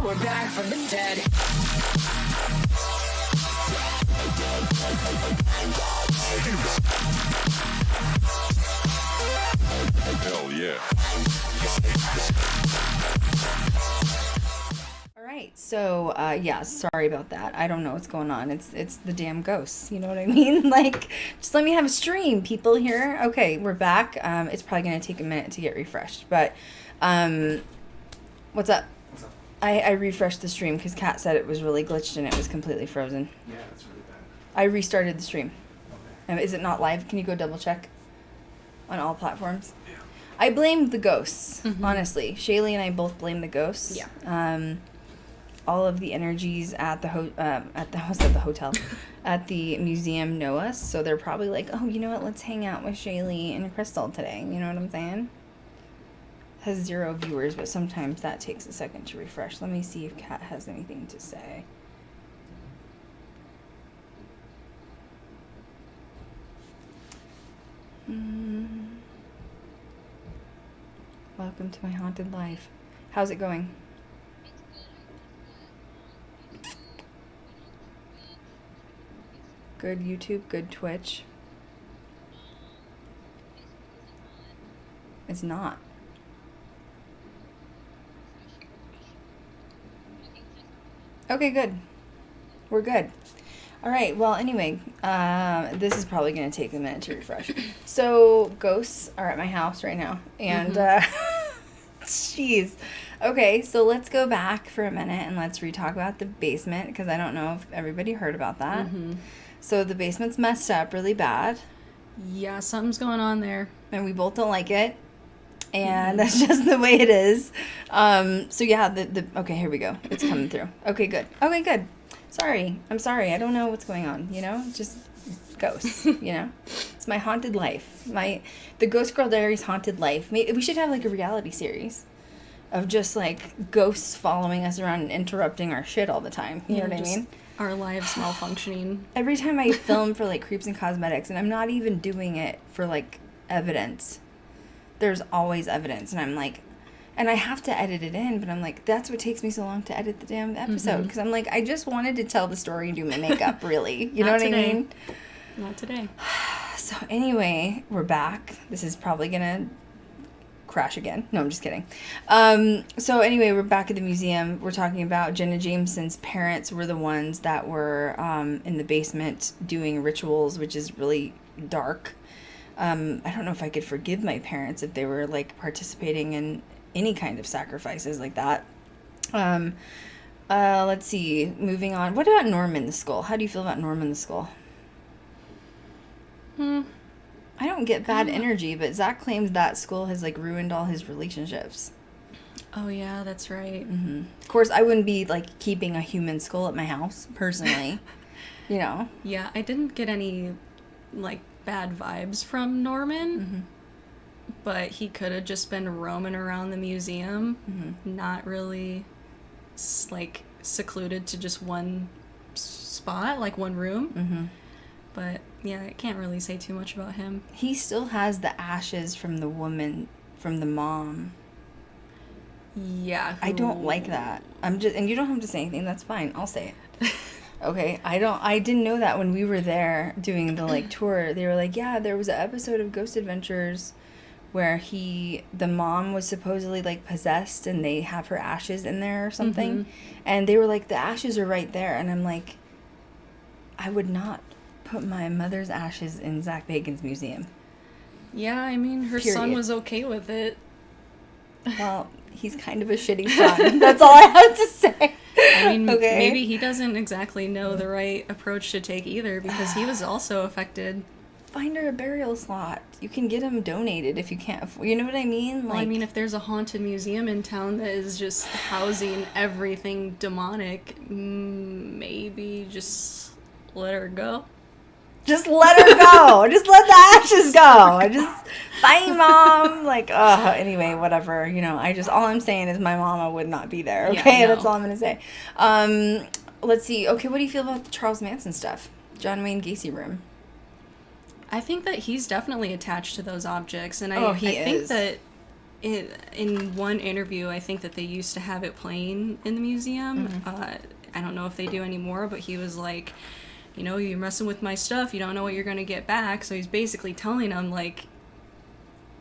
We're back from the dead. Hell yeah. All right, so yeah, sorry about that. I don't know what's going on. It's the damn ghosts. You know what I mean? Like, just let me have a stream, people here. Okay, we're back. It's probably gonna take a minute to get refreshed, but what's up? What's up? I refreshed the stream because Kat said it was really glitched and it was completely frozen. Yeah, that's really bad. I restarted the stream. Okay. Is it not live? Can you go double check on all platforms? Yeah. I blame the ghosts, Mhm. honestly. Shealee and I both blame the ghosts. Yeah. All of the energies at the hotel, at the museum know us, so they're probably like, oh, you know what? Let's hang out with Shealee and Krystal today. You know what I'm saying? Has 0 viewers, but sometimes that takes a second to refresh. Let me see if Kat has anything to say. Welcome to my haunted life. How's it going? Good YouTube, good Twitch. It's not. Okay, good. We're good. All right, well, anyway, this is probably going to take a minute to refresh. So, ghosts are at my house right now, and, jeez. Okay, so let's go back for a minute and let's re-talk about the basement, because I don't know if everybody heard about that. Mm-hmm. So, the basement's messed up really bad, Yeah, something's going on there. and we both don't like it, and that's just the way it is. So, yeah, okay, here we go. It's coming through. Okay, good. Okay, good. Sorry. I'm sorry. I don't know what's going on, you know? Just ghosts, you know? It's my haunted life. The Ghost Girl Diaries haunted life. We should have, like, a reality series of just, like, ghosts following us around and interrupting our shit all the time. You know what I just mean? Our lives malfunctioning. Every time I film for, like, Creeps and Cosmetics, and I'm not even doing it for, like, evidence, there's always evidence. And I'm like... And I have to edit it in, but I'm like, that's what takes me so long to edit the damn episode. Because I'm like, I just wanted to tell the story and do my makeup, really. You know what I mean? Not today. So anyway, we're back. This is probably going to crash again. No, I'm just kidding. So anyway, we're back at the museum. We're talking about Jenna Jameson's parents were the ones that were in the basement doing rituals, which is really dark. I don't know if I could forgive my parents if they were, like, participating in any kind of sacrifices like that. Let's see. Moving on. What about Norman the Skull? How do you feel about Norman the Skull? I don't get bad energy, but Zach claims that skull has, like, ruined all his relationships. Oh, yeah, that's right. Mm-hmm. Of course, I wouldn't be, like, keeping a human skull at my house, personally. You know? Yeah, I didn't get any, like, bad vibes from Norman. Mm-hmm. But he could have just been roaming around the museum, not really, like, secluded to just one spot, like one room. Mm-hmm. But, yeah, I can't really say too much about him. He still has the ashes from the woman, from the mom. Yeah. I don't like that. And you don't have to say anything. That's fine. I'll say it. Okay. I didn't know that when we were there doing the, like, tour. They were like, yeah, there was an episode of Ghost Adventures where the mom was supposedly, like, possessed and they have her ashes in there or something. And they were like, the ashes are right there. And I'm like, I would not put my mother's ashes in Zach Bacon's museum. Yeah, I mean, her son Period. was okay with it. Well, he's kind of a shitty son. That's all I have to say. I mean, Okay. maybe he doesn't exactly know the right approach to take either, because he was also affected. Find her a burial slot. You can get them donated if you can't afford. You know what I mean? Well, I mean, if there's a haunted museum in town that is just housing everything demonic, maybe just let her go. just let her go. Just let the ashes go. Bye, Mom. Like, anyway, whatever. You know, all I'm saying is my mama would not be there. Okay, Yeah, no. That's all I'm gonna say. Let's see. Okay, what do you feel about the Charles Manson stuff? John Wayne Gacy room. I think that he's definitely attached to those objects, and Oh, I he think is. that in one interview, I think that they used to have it playing in the museum. I don't know if they do anymore, but he was like, you know, you're messing with my stuff, you don't know what you're gonna get back. So he's basically telling them, like,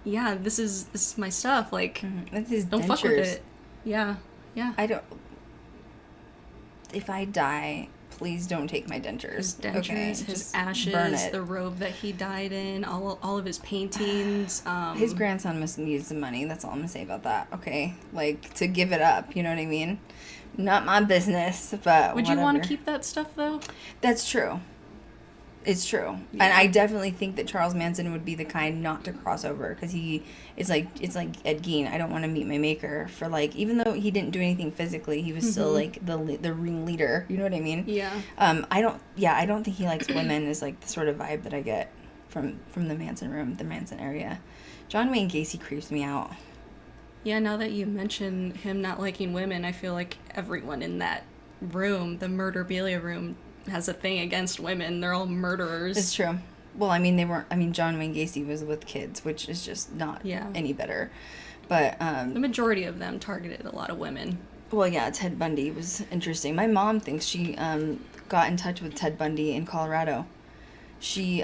yeah, this is my stuff, like, That's his don't dentures. fuck with it. Yeah. If I die, please don't take my dentures. His dentures, Okay, his just ashes, burn it. the robe that he died in, all of his paintings. His grandson must need some money. That's all I'm gonna say about that. Okay, like to give it up. You know what I mean? Not my business, but Would you want whatever. to keep that stuff though? That's true. It's true, Yeah. and I definitely think that Charles Manson would be the kind not to cross over because it's like Ed Gein. I don't want to meet my maker for like, even though he didn't do anything physically, he was still like the ringleader. You know what I mean? Yeah. I don't think he likes women. Is like the sort of vibe that I get from the Manson room, the Manson area. John Wayne Gacy creeps me out. Yeah, now that you mention him not liking women, I feel like everyone in that room, the murderabilia room, has a thing against women. They're all murderers. It's true. Well, I mean, they weren't. I mean, John Wayne Gacy was with kids, which is just not Yeah. any better. But The majority of them targeted a lot of women. well, yeah, Ted Bundy was interesting. My mom thinks she got in touch with Ted Bundy in Colorado. She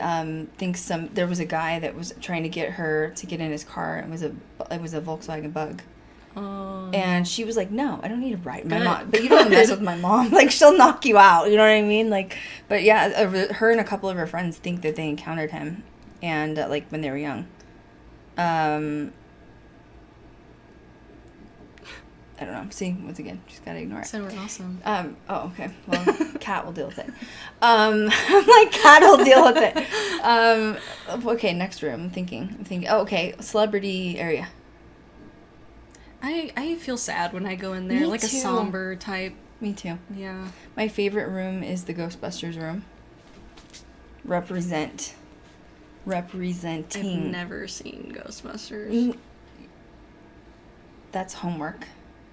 thinks there was a guy that was trying to get her to get in his car. It was a Volkswagen Bug. Oh. And she was like, "No, I don't need a ride." My Good. mom, but you don't mess with my mom. Like, she'll knock you out. You know what I mean? Like, but yeah, her and a couple of her friends think that they encountered him, and like when they were young. I don't know. See, once again, just gotta ignore it. So we're awesome. Oh, okay. Well, Cat will deal with it. I'm like, Cat will deal with it. Okay, next room. I'm thinking. Oh, okay. Celebrity area. I feel sad when I go in there, Me like too. a somber type. Me too. Yeah. My favorite room is the Ghostbusters room. Representing. I've never seen Ghostbusters. Mm, That's homework.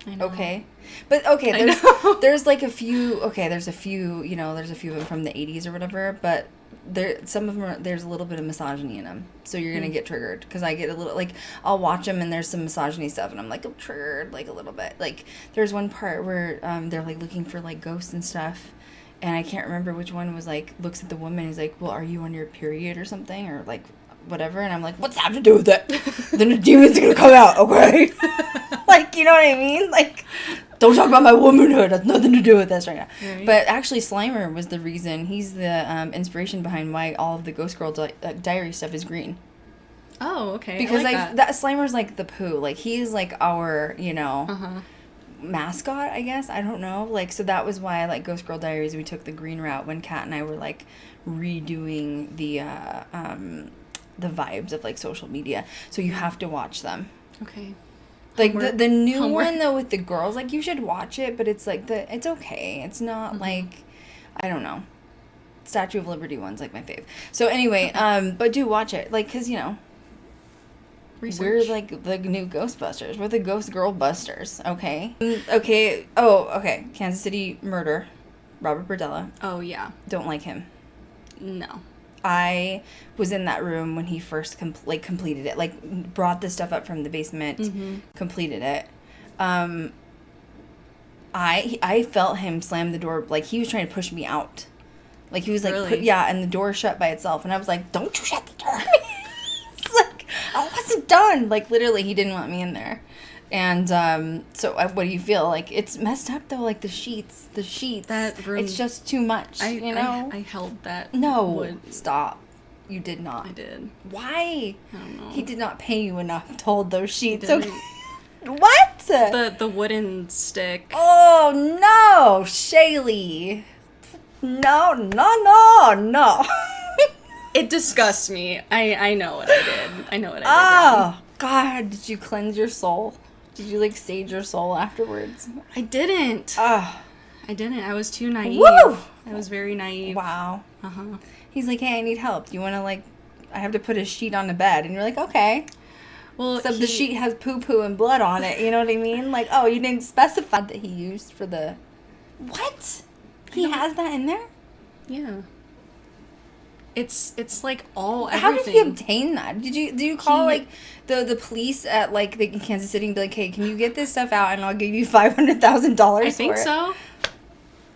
I know. Okay. But okay, I there's know. there's like a few, okay, there's a few of them from the 80s or whatever, but some of them there's a little bit of misogyny in them. So you're going to get triggered cuz I get a little like I'll watch them and there's some misogyny stuff and I'm like, I'm triggered like a little bit. Like there's one part where they're like looking for like ghosts and stuff. And I can't remember which one was like looks at the woman and is like, "Well, are you on your period or something?" or like whatever, and I'm like, "What's that have to do with it?" Then the demon's gonna come out, okay? Like, you know what I mean? Like, don't talk about my womanhood. That's nothing to do with this right now. Right. But actually, Slimer was the reason. He's the inspiration behind why all of the Ghost Girl diary stuff is green. Oh, okay. Because I like that Slimer's like the poo. Like, he's like our, Uh-huh. mascot, I guess. I don't know. Like, so that was why, like, Ghost Girl Diaries, we took the green route when Kat and I were like redoing the vibes of like social media. So you have to watch them. Okay. Like Homework. the new Homework. one though with the girls, like you should watch it, but it's like it's okay. It's not like, I don't know. Statue of Liberty one's like my fave. So anyway, but do watch it, like, cause Research. we're like the new Ghostbusters. We're the Ghost Girl Busters. Okay. Okay. Oh, okay. Kansas City Murder. Robert Berdella. Oh, yeah. Don't like him. No. I was in that room when he first completed it. Like, brought the stuff up from the basement, completed it. I felt him slam the door. Like, he was trying to push me out. Like, he was like, Really? and the door shut by itself. And I was like, don't you shut the door. It's like, I wasn't done. Like, literally, he didn't want me in there. And so what do you feel? Like, it's messed up, though. Like, the sheets. That room. It's just too much, you know? I held that. No, wood. stop. You did not. I did. Why? I don't know. He did not pay you enough to hold those sheets. didn't. Okay. What? The wooden stick. Oh no, Shealee. No. It disgusts me. I know what I did. I know what I did wrong. Oh God, did you cleanse your soul? Did you like sage your soul afterwards? I didn't. Oh, I didn't. I was too naive. woo! I was very naive. Wow. Uh-huh. He's like, hey, I need help. Do you want to like? I have to put a sheet on the bed, and you're like, okay. Well, Except the sheet has poo-poo and blood on it. You know what I mean? Like, oh, you didn't specify that he used for the. What? He has that in there? Yeah. It's like all How everything. did he obtain that? Did you call He- like the police at like the Kansas City and be like, hey, can you get this stuff out and I'll give you $500,000? I think for it? so.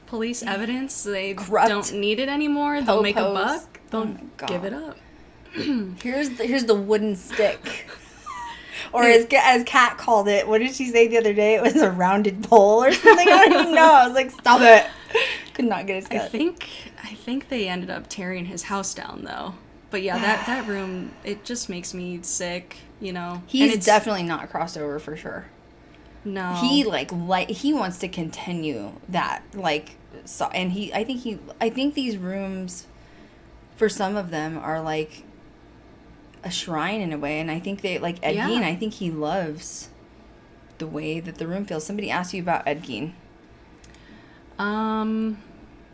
Police evidence. They Corrupt don't need it anymore. They'll make a po-pos. buck. They'll Oh my God. give it up. Here's the wooden stick. Or as Kat called it, what did she say the other day? It was a rounded pole or something. I don't even know. I was like, stop it. Could not get his I cut. think they ended up tearing his house down though. But yeah, that room, it just makes me sick, you know. And He's it's definitely not crossed over for sure. no. He he wants to continue that so, and I think these rooms for some of them are like a shrine in a way, and I think they like Ed Yeah. Gein, I think he loves the way that the room feels. Somebody asked you about Ed Gein.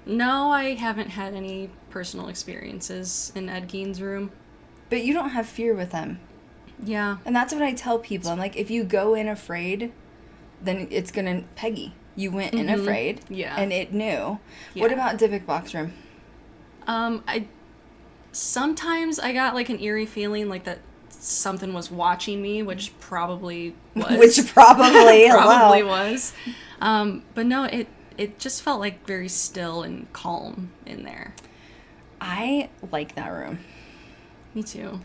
No, I haven't had any personal experiences in Ed Gein's room. But you don't have fear with him. Yeah. And that's what I tell people. I'm like, if you go in afraid, then it's gonna Peggy. You went in afraid. Yeah. And it knew. Yeah. What about Dybbuk box room? Sometimes I got like an eerie feeling like that something was watching me, which probably was. Which probably probably hello. was. But no, it just felt like very still and calm in there. I like that room. Me too.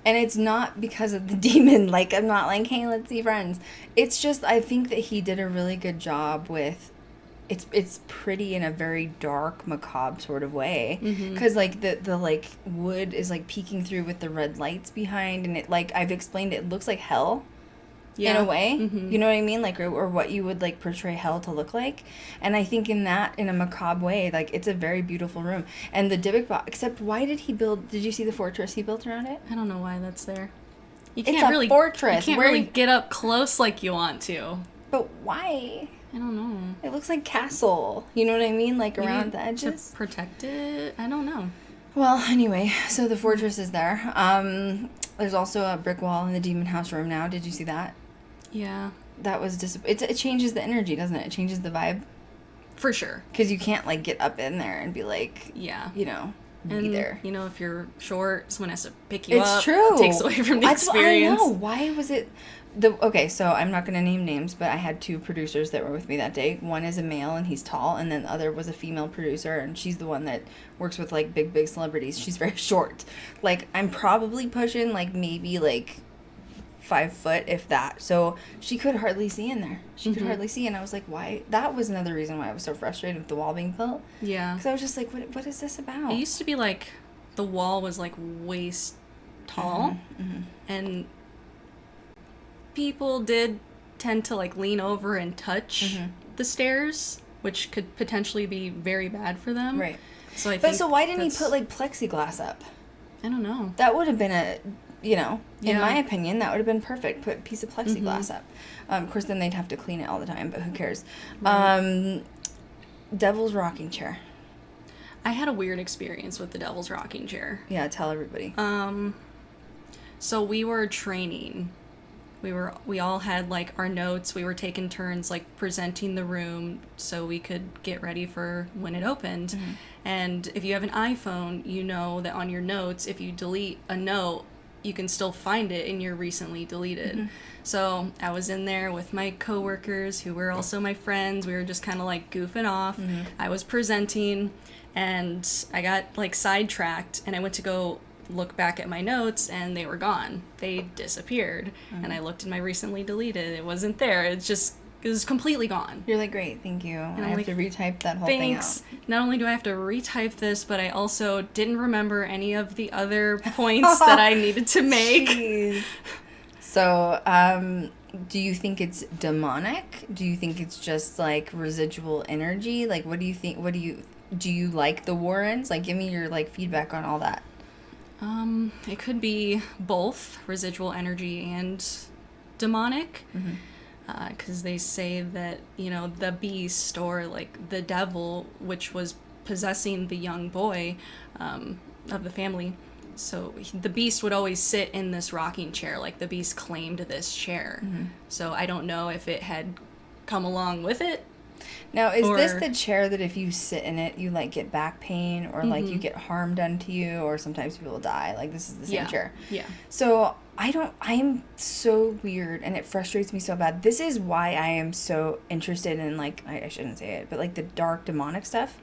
And it's not because of the demon. Like, I'm not like, hey, let's be friends. It's just, I think that he did a really good job with, it's pretty in a very dark, macabre sort of way. Because, like, the like, wood is, like, peeking through with the red lights behind. And it, like, I've explained, it looks like hell. In a way. You know what I mean? Like, or what you would, like, portray hell to look like. And I think in a macabre way, like, it's a very beautiful room. And the Dybbuk box, except why did you see the fortress he built around it? I don't know why that's there. You It's can't a really fortress. You can't Where really you- get up close like you want to. But why? I don't know. It looks like castle. You know what I mean? Like around the To edges. protect it? I don't know. Well, anyway, so the fortress is there. There's also a brick wall in the demon house room now. Did you see that? Yeah. That was it changes the energy, doesn't it? It changes the vibe. For sure. Because you can't, like, get up in there and be like, Yeah. you know, be And, there. you know, if you're short, someone has to pick you up. It's true. It takes away from the experience. I know. Why was it... Okay, so I'm not going to name names, but I had 2 producers that were with me that day. One is a male, and he's tall, and then the other was a female producer, and she's the one that works with, like, big celebrities. She's very short. Like, I'm probably pushing, like, maybe, like... 5 foot, if that. So she could hardly see in there. She could hardly see, and I was like, why? That was another reason why I was so frustrated with the wall being built. Yeah. Because I was just like, what is this about? It used to be like the wall was like waist tall, and people did tend to like lean over and touch the stairs, which could potentially be very bad for them. Right. So I But think so why didn't he that's- put, like, plexiglass up? I don't know. That would have been in Yeah. my opinion, that would have been perfect. Put a piece of plexiglass up. Of course, then they'd have to clean it all the time, but who cares? Devil's rocking chair. I had a weird experience with the Devil's Rocking Chair. Yeah, tell everybody. So we were training. We all had like our notes. We were taking turns like presenting the room so we could get ready for when it opened. And if you have an iPhone, you know that on your notes, if you delete a note, you can still find it in your recently deleted. So I was in there with my coworkers who were also my friends. We were just kind of like goofing off. I was presenting and I got like sidetracked and I went to go look back at my notes and they were gone. They disappeared. And I looked in my recently deleted. It wasn't there. It was completely gone. You're like, great, thank you. I I'm have like, to retype that whole thing out. Thanks. Not only do I have to retype this, but I also didn't remember any of the other points that I needed to make. Jeez. So, do you think it's demonic? Do you think it's just like residual energy? Like, what do you think? Do you like the Warrens? Like, give me your like feedback on all that. It could be both residual energy and demonic. Because they say that, you know, the beast or like the devil, which was possessing the young boy of the family. So the beast would always sit in this rocking chair, like the beast claimed this chair. So I don't know if it had come along with it Now, is this Or- the chair that if you sit in it, you like get back pain or like you get harm done to you or sometimes people die? Like this is the same chair. Yeah. So I'm so weird and it frustrates me so bad. This is why I am so interested in like, I shouldn't say it, but like the dark demonic stuff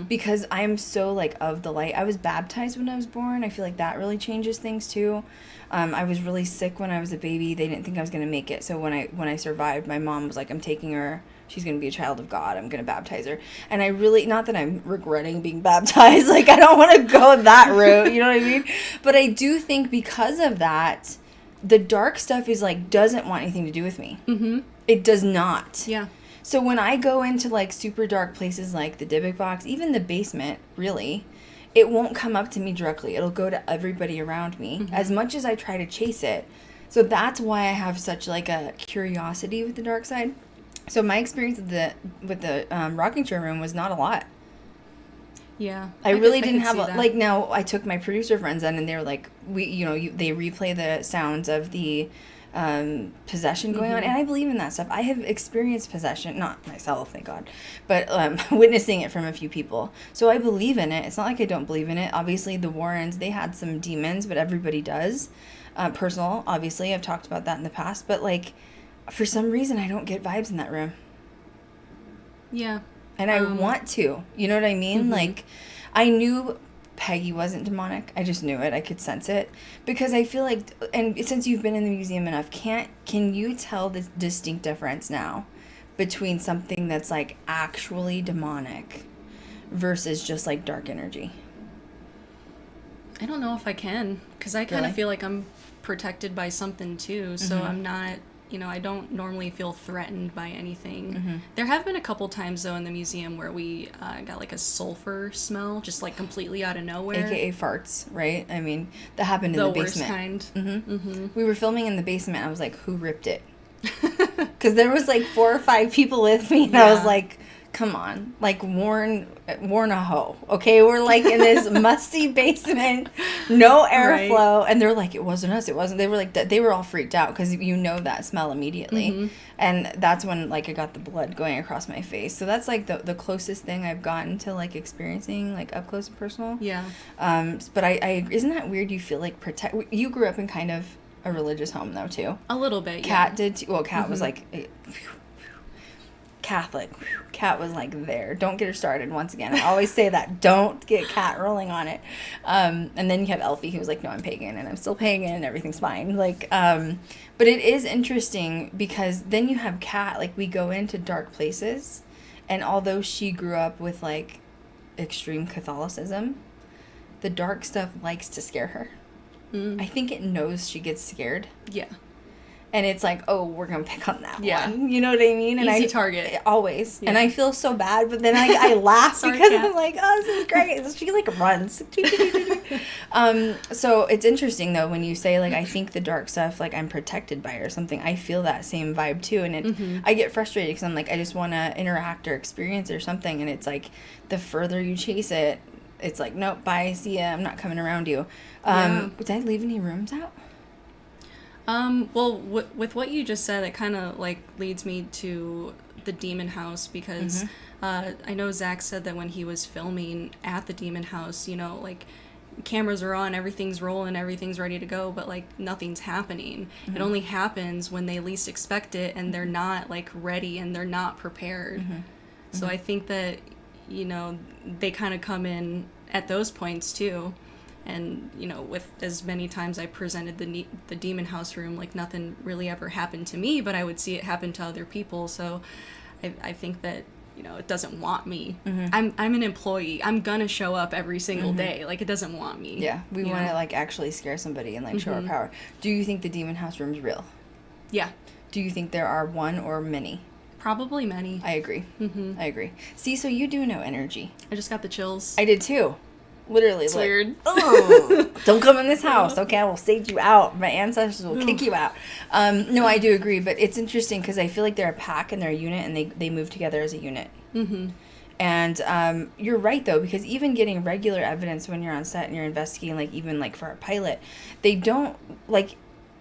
because I'm so like of the light. I was baptized when I was born. I feel like that really changes things too. I was really sick when I was a baby. They didn't think I was going to make it. So when I survived, my mom was like, I'm taking her. She's going to be a child of God. I'm going to baptize her. And I really, not that I'm regretting being baptized. Like, I don't want to go that route. You know what I mean? But I do think because of that, the dark stuff is like, doesn't want anything to do with me. Mm-hmm. It does not. Yeah. So when I go into like super dark places like the Dybbuk box, even the basement, really, it won't come up to me directly. It'll go to everybody around me as much as I try to chase it. So that's why I have such like a curiosity with the dark side. So my experience with the rocking chair room was not a lot. Yeah. I really could didn't have see a, that. like now I took my producer friends in and they were like they replay the sounds of the possession going on, and I believe in that stuff. I have experienced possession, not myself, thank God, but witnessing it from a few people. So I believe in it. It's not like I don't believe in it. Obviously, the Warrens, they had some demons, but everybody does. Personal, obviously, I've talked about that in the past, but like for some reason, I don't get vibes in that room. Yeah. And I want to. You know what I mean? Like, I knew Peggy wasn't demonic. I just knew it. I could sense it. Because I feel like, and since you've been in the museum enough, can you tell the distinct difference now between something that's, like, actually demonic versus just, like, dark energy? I don't know if I can, because I kind Really? of feel like I'm protected by something too, so I'm not, I don't normally feel threatened by anything. There have been a couple times, though, in the museum where we got, like, a sulfur smell, just, like, completely out of nowhere. AKA farts, right? I mean, that happened in the the worst basement. kind. We were filming in the basement. I was like, who ripped it? Because there was like 4 or 5 people with me, and I was Yeah. like, come on, like warn a hoe, okay? We're like in this musty basement, no airflow, and they're like, it wasn't us, it wasn't. They were like, they were all freaked out because you know that smell immediately, and that's when like I got the blood going across my face. So that's like the closest thing I've gotten to like experiencing like up close and personal. Yeah. But I isn't that weird? You feel like you grew up in kind of a religious home though too. A little bit, Kat did too. Well, Kat was like Catholic. Kat was like there. Don't get her started once again. I always say that. Don't get Kat rolling on it. And then you have Elfie who was like, no, I'm pagan and I'm still pagan and everything's fine. Like, but it is interesting because then you have Kat, like we go into dark places, and although she grew up with like extreme Catholicism, the dark stuff likes to scare her. I think it knows she gets scared. Yeah. And it's like, oh, we're going to pick on that Yeah. one. You know what I mean? And Easy target. Always. Yeah. And I feel so bad, but then I laugh Sorry, because Kat. I'm like, oh, this is great. She like runs. So it's interesting though, when you say like, I think the dark stuff, like I'm protected by it or something, I feel that same vibe too. And I get frustrated because I'm like, I just want to interact or experience it or something. And it's like, the further you chase it, it's like, nope, bye, see ya, I'm not coming around you. Did I leave any rooms out? Well, with what you just said, it kind of like leads me to the Demon House because I know Zach said that when he was filming at the Demon House, like cameras are on, everything's rolling, everything's ready to go, but like nothing's happening. It only happens when they least expect it and they're not like ready and they're not prepared. So I think that, they kind of come in at those points too. And, with as many times I presented the Demon House room, like nothing really ever happened to me, but I would see it happen to other people. So I think that, it doesn't want me. I'm an employee. I'm going to show up every single day. Like, it doesn't want me. Yeah, we want to like actually scare somebody and like show our power. Do you think the Demon House room's real? Yeah. Do you think there are one or many? Probably many. I agree. I agree. See, so you do know energy. I just got the chills. I did too. Literally. It's like, weird. Oh, don't come in this house, okay? I will stage you out. My ancestors will kick you out. No, I do agree, but it's interesting because I feel like they're a pack and they're a unit, and they move together as a unit. And you're right, though, because even getting regular evidence when you're on set and you're investigating, like even like for a pilot, they don't, like,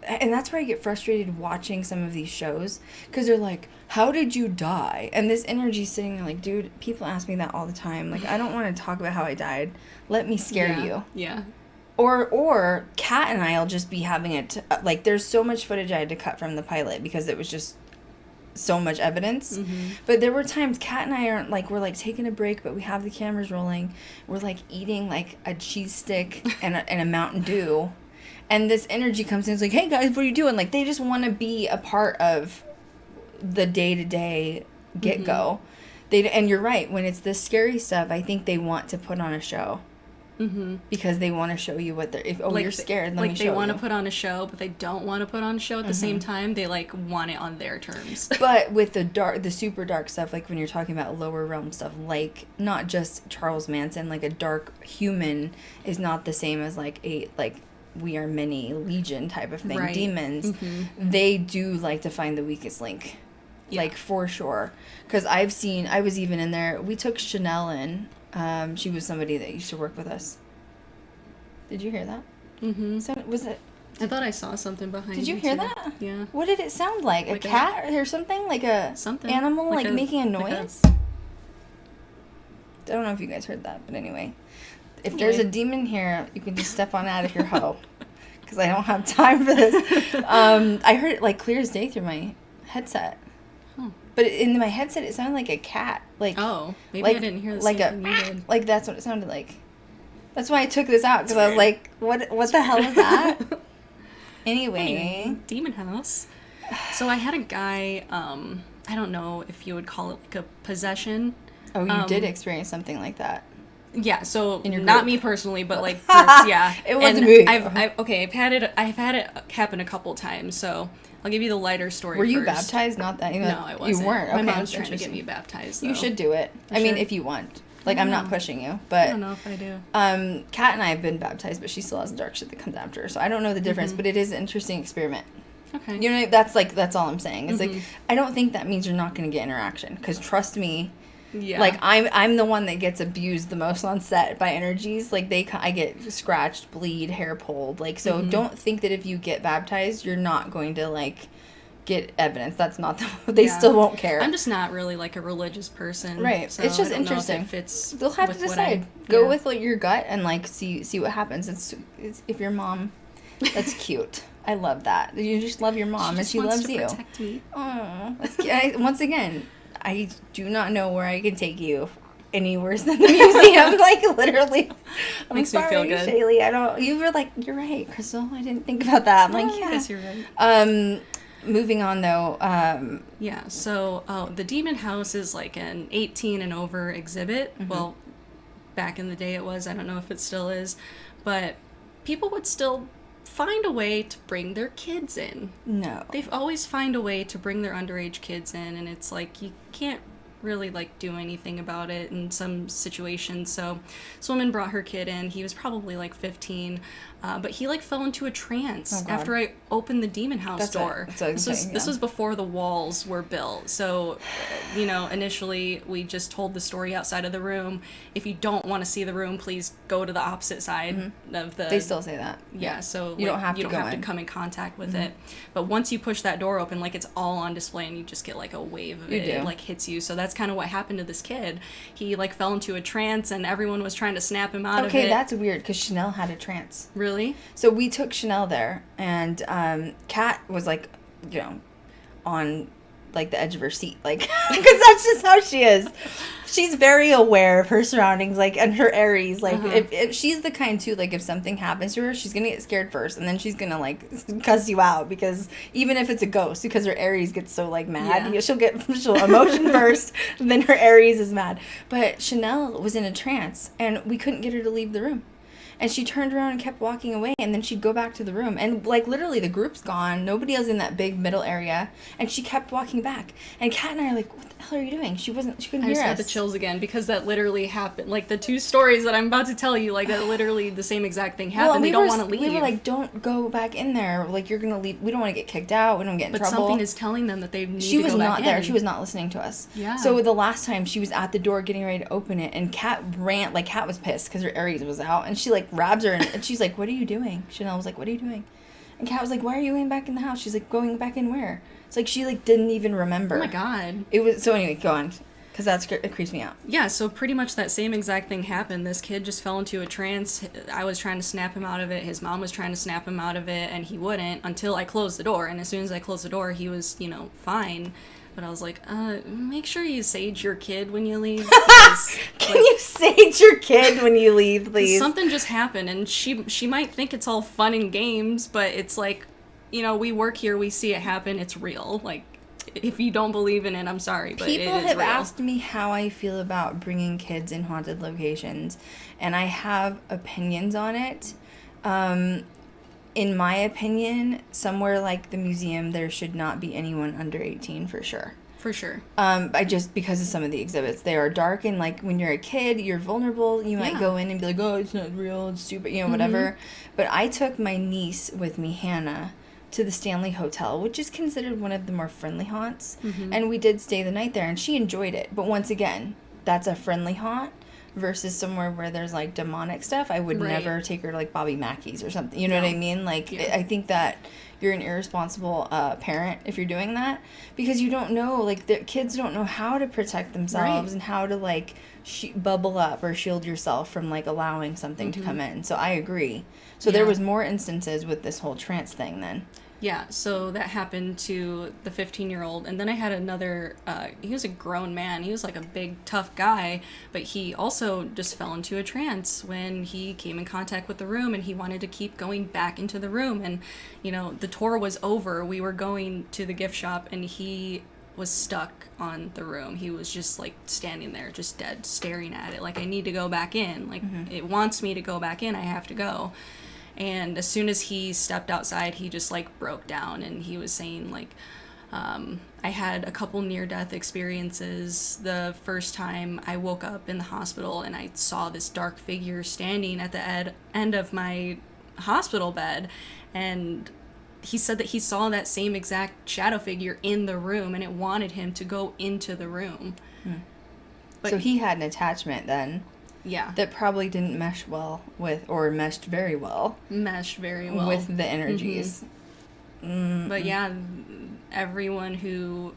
and that's where I get frustrated watching some of these shows, because they're like, how did you die? And this energy sitting there like, dude, people ask me that all the time. Like, I don't want to talk about how I died. Let me scare you. Yeah. Or Kat and I'll just be having it, like, there's so much footage I had to cut from the pilot because it was just so much evidence. But there were times Kat and I aren't, like, we're, like, taking a break, but we have the cameras rolling. We're, like, eating, like, a cheese stick and a Mountain Dew. And this energy comes in. It's like, hey, guys, what are you doing? Like, they just want to be a part of the day-to-day get-go. And you're right. When it's this scary stuff, I think they want to put on a show. Because they want to show you what they're... you're scared, let me show you. Like, they want to put on a show, but they don't want to put on a show at the same time. They, like, want it on their terms. But with the super dark stuff, like when you're talking about lower realm stuff, like, not just Charles Manson, like, a dark human is not the same as, like, we are many legion type of thing. Right. Demons, they do like to find the weakest link. Like, for sure. Because I was even in there, we took Chanel in. She was somebody that used to work with us. Did you hear that? So, was it... I thought I saw something behind you. Did you hear too. that? Yeah. What did it sound like? A cat or something? Like a something animal, like making a noise? I don't know if you guys heard that, but anyway. If there's a demon here, you can just step on out of your hoe. Because I don't have time for this. I heard it, like, clear as day through my headset. But in my headset, it sounded like a cat. Like, maybe like, I didn't hear the like same thing you did. Like, that's what it sounded like. That's why I took this out, because I was like, what the hell is that? Anyway. Demon House. So I had a guy, I don't know if you would call it like a possession. Oh, you did experience something like that. Yeah, so In your not group. me personally, but like groups, yeah. It was and me. I've had it happen a couple times, so I'll give you the lighter story. Were you first. baptized? Not that No, I wasn't. You weren't. My Okay, mom's that's trying to get interesting. me baptized. Though. You should do it. I mean, if you want. Like, I'm not pushing you, but I don't know if I do. Kat and I have been baptized, but she still has dark shit that comes after her, so I don't know the difference. But it is an interesting experiment. Okay. You know, that's all I'm saying. It's like, I don't think that means you're not going to get interaction, because trust me. Yeah. Like, I'm the one that gets abused the most on set by energies. Like, I get scratched, bleed, hair pulled. Like, so don't think that if you get baptized, you're not going to, like, get evidence. That's not they still won't care. I'm just not really like a religious person. Right. So it's just I don't know if interesting. it fits. They'll have to with what decide. Go with like your gut and like see what happens. It's if your mom, that's cute. I love that. You just love your mom and she loves you. Protect me. Oh, that's cute. Once again, I do not know where I can take you any worse than the museum. Like, literally. Makes me feel good. Shealee, I don't. You were like, you're right, Krystal. I didn't think about that. I'm like, yeah. I guess you're right. Moving on though. Yeah. So the Demon House is like an 18 and over exhibit. Well, back in the day it was. I don't know if it still is, but people would still find a way to bring their kids in. No. They've always find a way to bring their underage kids in, and it's like you can't really like do anything about it in some situations. So this woman brought her kid in. He was probably like 15, but he like fell into a trance after I opened the Demon House door. This was before the walls were built. So initially we just told the story outside of the room. If you don't want to see the room, please go to the opposite side of the... They still say that. Yeah, so you don't have to come in contact with it. But once you push that door open, like, it's all on display and you just get like a wave of it. It like hits you. So that's kind of what happened to this kid. He like fell into a trance and everyone was trying to snap him out of it. Okay, that's weird because Chanel had a trance. Really? So we took Chanel there, and Kat was like, on like the edge of her seat, like, because that's just how she is. She's very aware of her surroundings, like, and her Aries. Like, if she's the kind too, like, if something happens to her, she's gonna get scared first, and then she's gonna like cuss you out, because even if it's a ghost, because her Aries gets so like mad, she'll emotion first, then her Aries is mad. But Chanel was in a trance, and we couldn't get her to leave the room. And she turned around and kept walking away, and then she'd go back to the room. And, like, literally, the group's gone. Nobody else in that big middle area. And she kept walking back. And Kat and I are like, what the hell are you doing? She couldn't hear us. I just had the chills again, because that literally happened. Like, the two stories that I'm about to tell you, like, that literally the same exact thing happened. They don't want to leave. We were like, don't go back in there. Like, you're going to leave. We don't want to get kicked out. We don't get in trouble. But something is telling them that they need to go back in. She was not there. She was not listening to us. Yeah. So the last time, she was at the door getting ready to open it, and Kat ran. Like, Kat was pissed because her Aries was out. And she, like, grabs her, and she's like, what are you doing? Chanel was like, what are you doing? And Kat was like, why are you going back in the house? She's like, going back in where? It's like, she, like, didn't even remember. Oh my god. It was, so anyway, go on. Because it creeps me out. Yeah, so pretty much that same exact thing happened. This kid just fell into a trance. I was trying to snap him out of it. His mom was trying to snap him out of it, and he wouldn't until I closed the door. And as soon as I closed the door, he was, fine. But I was like, make sure you sage your kid when you leave. Can you sage your kid when you leave, please? Something just happened, and she might think it's all fun and games, but it's like, we work here, we see it happen, it's real. Like, if you don't believe in it, I'm sorry, but people it is have real. asked me how I feel about bringing kids in haunted locations, and I have opinions on it. In my opinion, somewhere like the museum, there should not be anyone under 18 for sure. For sure. Because of some of the exhibits. They are dark, and like when you're a kid, you're vulnerable. You might go in and be like, oh, it's not real, it's stupid, whatever. But I took my niece with me, Hannah, to the Stanley Hotel, which is considered one of the more friendly haunts. And we did stay the night there, and she enjoyed it. But once again, that's a friendly haunt versus somewhere where there's like demonic stuff. I would never take her to like Bobby Mackey's or something. You know what I mean? Like, I think that you're an irresponsible parent if you're doing that, because you don't know, like, the kids don't know how to protect themselves and how to like bubble up or shield yourself from like allowing something to come in. So I agree. So there was more instances with this whole trance thing then. Yeah, so that happened to the 15-year-old, and then I had another, he was a grown man, he was like a big, tough guy, but he also just fell into a trance when he came in contact with the room, and he wanted to keep going back into the room, and, the tour was over, we were going to the gift shop, and he was stuck on the room. He was just, like, standing there, just dead, staring at it, like, I need to go back in, like, it wants me to go back in, I have to go. And as soon as he stepped outside, he just, like, broke down, and he was saying, like, I had a couple near-death experiences. The first time I woke up in the hospital, and I saw this dark figure standing at the end of my hospital bed, and he said that he saw that same exact shadow figure in the room, and it wanted him to go into the room. But, so he had an attachment then. Yeah. That probably didn't mesh well with, or meshed very well. Meshed very well. With the energies. But yeah, everyone who,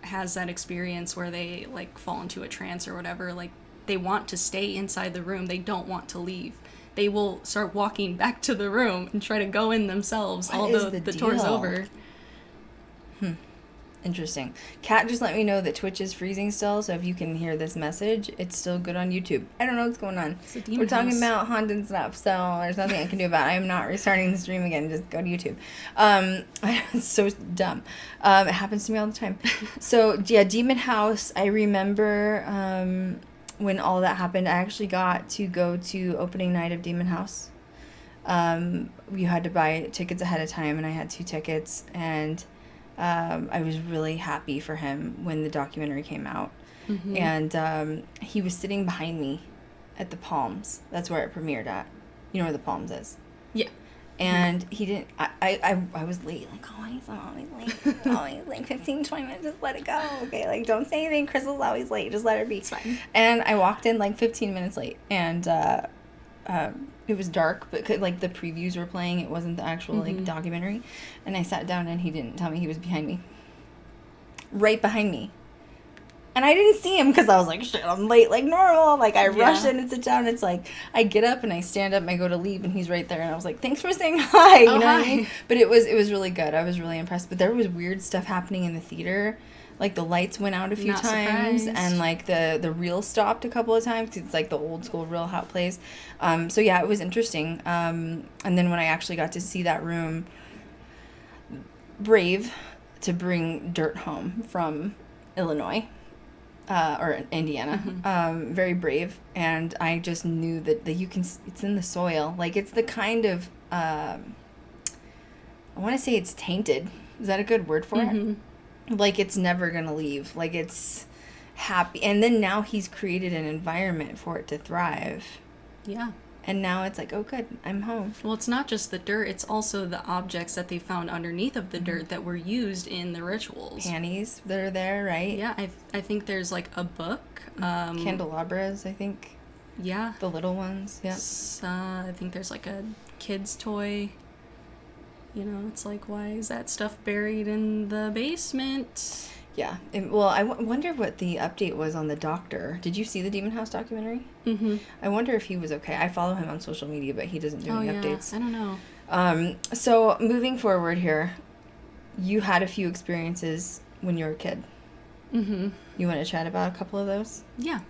has that experience where they, like, fall into a trance or whatever, like, they want to stay inside the room. They don't want to leave. They will start walking back to the room and try to go in themselves, although the tour's over. Interesting. Kat just let me know that Twitch is freezing still, so if you can hear this message, it's still good on YouTube. I don't know what's going on. We're talking about haunted stuff, so there's nothing I can do about it. I'm not restarting the stream again. Just go to YouTube. It's so dumb. It happens to me all the time. So, yeah, Demon House, I remember when all that happened, I actually got to go to opening night of Demon House. You had to buy tickets ahead of time, and I had 2 tickets, and I was really happy for him when the documentary came out. And he was sitting behind me at the Palms. That's where it premiered at. You know where the Palms is? Yeah. And he didn't, I was late, like, I'm always late, always like 15, 20 minutes, just let it go, okay, like, don't say anything, Krystal's always late, just let her be. It's fine. And I walked in, like, 15 minutes late, and, it was dark, but like the previews were playing, it wasn't the actual like documentary, and I sat down and he didn't tell me he was behind me, right behind me, and I didn't see him because I was like, shit, I'm late like normal, like I rush in and sit down. It's like I get up and I stand up and I go to leave and he's right there, and I was like, thanks for saying hi, you know what I mean? But it was really good. I was really impressed, but there was weird stuff happening in the theater. Like, the lights went out a few times, and, like, the reel stopped a couple of times, because it's, like, the old school reel how it plays. So, yeah, it was interesting. And then when I actually got to see that room, brave to bring dirt home from Illinois, or Indiana. Very brave. And I just knew that you can, it's in the soil. Like, it's the kind of, I want to say it's tainted. Is that a good word for it? Like, it's never gonna leave. Like, it's happy. And then now he's created an environment for it to thrive. Yeah. And now it's like, oh, good, I'm home. Well, it's not just the dirt. It's also the objects that they found underneath of the dirt that were used in the rituals. Panties that are there, right? Yeah, I think there's, like, a book. Candelabras, I think. Yeah. The little ones, yeah. I think there's, like, a kid's toy. You know, it's like, why is that stuff buried in the basement? Yeah. Well, I wonder what the update was on the doctor. Did you see the Demon House documentary? Mm-hmm. I wonder if he was okay. I follow him on social media, but he doesn't do any updates. I don't know. So moving forward here, you had a few experiences when you were a kid. Mm-hmm. You want to chat about a couple of those? Yeah.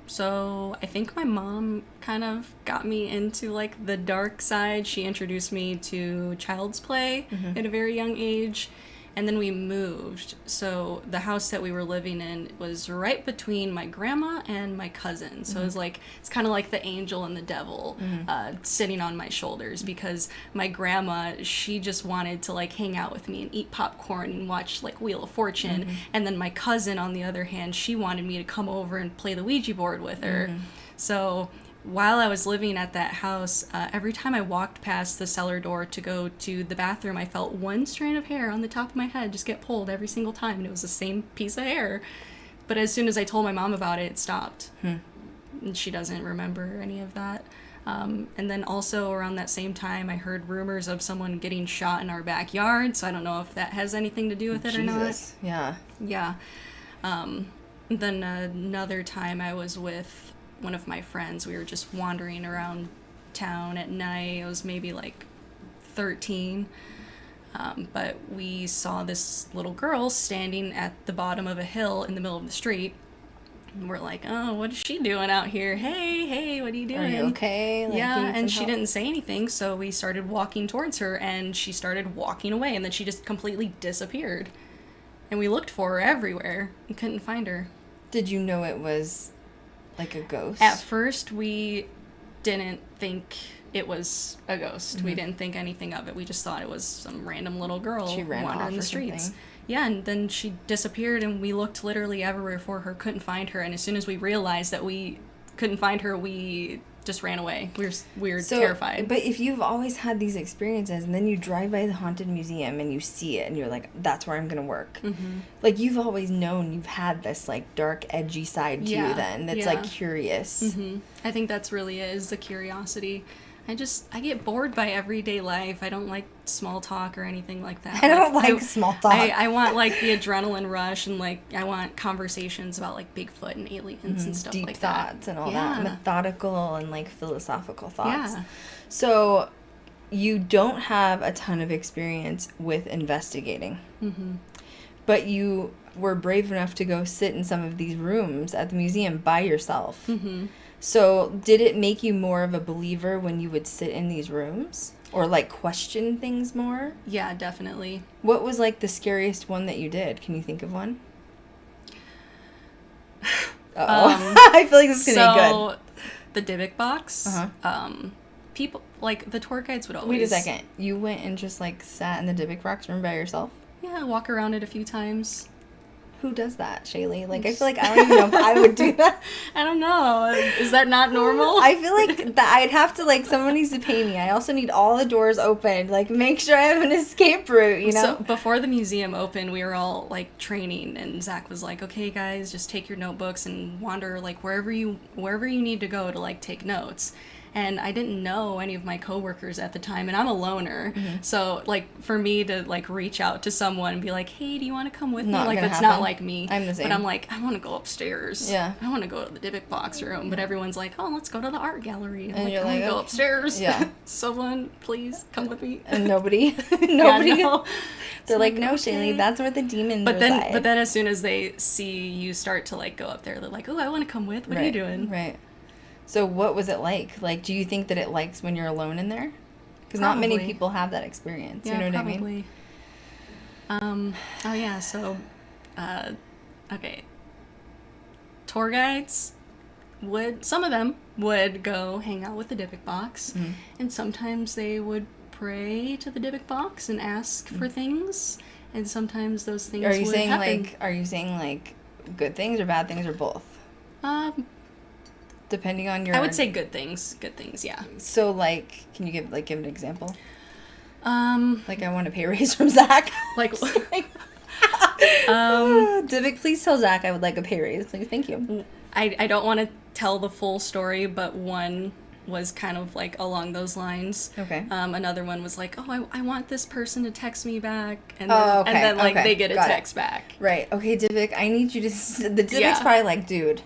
So I think my mom kind of got me into like the dark side. She introduced me to Child's Play at a very young age. And then we moved. So the house that we were living in was right between my grandma and my cousin. So it was like, it's kind of like the angel and the devil sitting on my shoulders, because my grandma, she just wanted to like hang out with me and eat popcorn and watch like Wheel of Fortune. And then my cousin, on the other hand, she wanted me to come over and play the Ouija board with her. So while I was living at that house, every time I walked past the cellar door to go to the bathroom, I felt one strand of hair on the top of my head just get pulled every single time, and it was the same piece of hair. But as soon as I told my mom about it, it stopped. And she doesn't remember any of that. And then also around that same time, I heard rumors of someone getting shot in our backyard, so I don't know if that has anything to do with it or not. Yeah. Yeah. Then another time I was with one of my friends. We were just wandering around town at night. I was maybe like 13. But we saw this little girl standing at the bottom of a hill in the middle of the street. And we're like, oh, what is she doing out here? Hey, what are you doing? Are you okay? Like, Yeah, do you need and some she help? didn't say anything, so we started walking towards her, and she started walking away, and then she just completely disappeared. And we looked for her everywhere and couldn't find her. Did you know it was like a ghost? At first, we didn't think it was a ghost. We didn't think anything of it. We just thought it was some random little girl She ran off wandering or the streets. something. Yeah, and then she disappeared, and we looked literally everywhere for her, couldn't find her. And as soon as we realized that we couldn't find her, we just ran away. We were terrified. But if you've always had these experiences, and then you drive by the haunted museum and you see it, and you're like, that's where I'm gonna work. Like, you've always known you've had this like dark, edgy side to you then that's like curious. I think that's really it, is the curiosity. I get bored by everyday life. I don't like small talk or anything like that. I don't like small talk. I want like the adrenaline rush, and like I want conversations about like Bigfoot and aliens and stuff Deep like that. thoughts and all that, methodical and like philosophical thoughts. Yeah. So you don't have a ton of experience with investigating, but you were brave enough to go sit in some of these rooms at the museum by yourself. So did it make you more of a believer when you would sit in these rooms, or like question things more? Yeah, definitely. What was like the scariest one that you did? Can you think of one? I feel like this is gonna be good. The Dybbuk box. People like the tour guides would always. Wait a second. You went and just like sat in the Dybbuk box room by yourself? Yeah, walk around it a few times. Who does that, Shealee? Like, I feel like I don't even know if I would do that. I don't know. Is that not normal? I feel like that I'd have to, like, someone needs to pay me. I also need all the doors open. Like, make sure I have an escape route, you know? So before the museum opened, we were all, like, training, and Zach was like, okay, guys, just take your notebooks and wander, like, wherever you need to go to, like, take notes. And I didn't know any of my coworkers at the time, and I'm a loner. So, like, for me to, like, reach out to someone and be like, hey, do you want to come with me? Like, gonna that's happen. not like me. I'm the same. But I'm like, I want to go upstairs. Yeah. I want to go to the Dybbuk box room. But everyone's like, oh, let's go to the art gallery. I'm And like, you're I want like, to go okay. upstairs. Yeah. Someone, please, come with me. And nobody. Yeah, no. They're It's like, no, okay. Shealee, that's where the demons But reside. then as soon as they see you start to, like, go up there, they're like, oh, I want to come with. What are you doing? Right. So what was it like? Like, do you think that it likes when you're alone in there? Because not many Probably. people have that experience. Yeah, you know what probably. I mean? Oh yeah, so, okay. Tour guides some of them would go hang out with the Dybbuk box, and sometimes they would pray to the Dybbuk box and ask for things, and sometimes those things Are you would saying happen. are you saying like good things or bad things or both? Depending on your. I would say good things, yeah. So like, can you give an example? Um, Like, I want a pay raise from Zach. like, Dybbuk, please tell Zach I would like a pay raise. Please, thank you. I don't want to tell the full story, but one was kind of like along those lines. Okay. Another one was like, oh, I want this person to text me back, and then like they get a text back. Right. Okay, Divik, I need you to. The Divik's probably like, dude,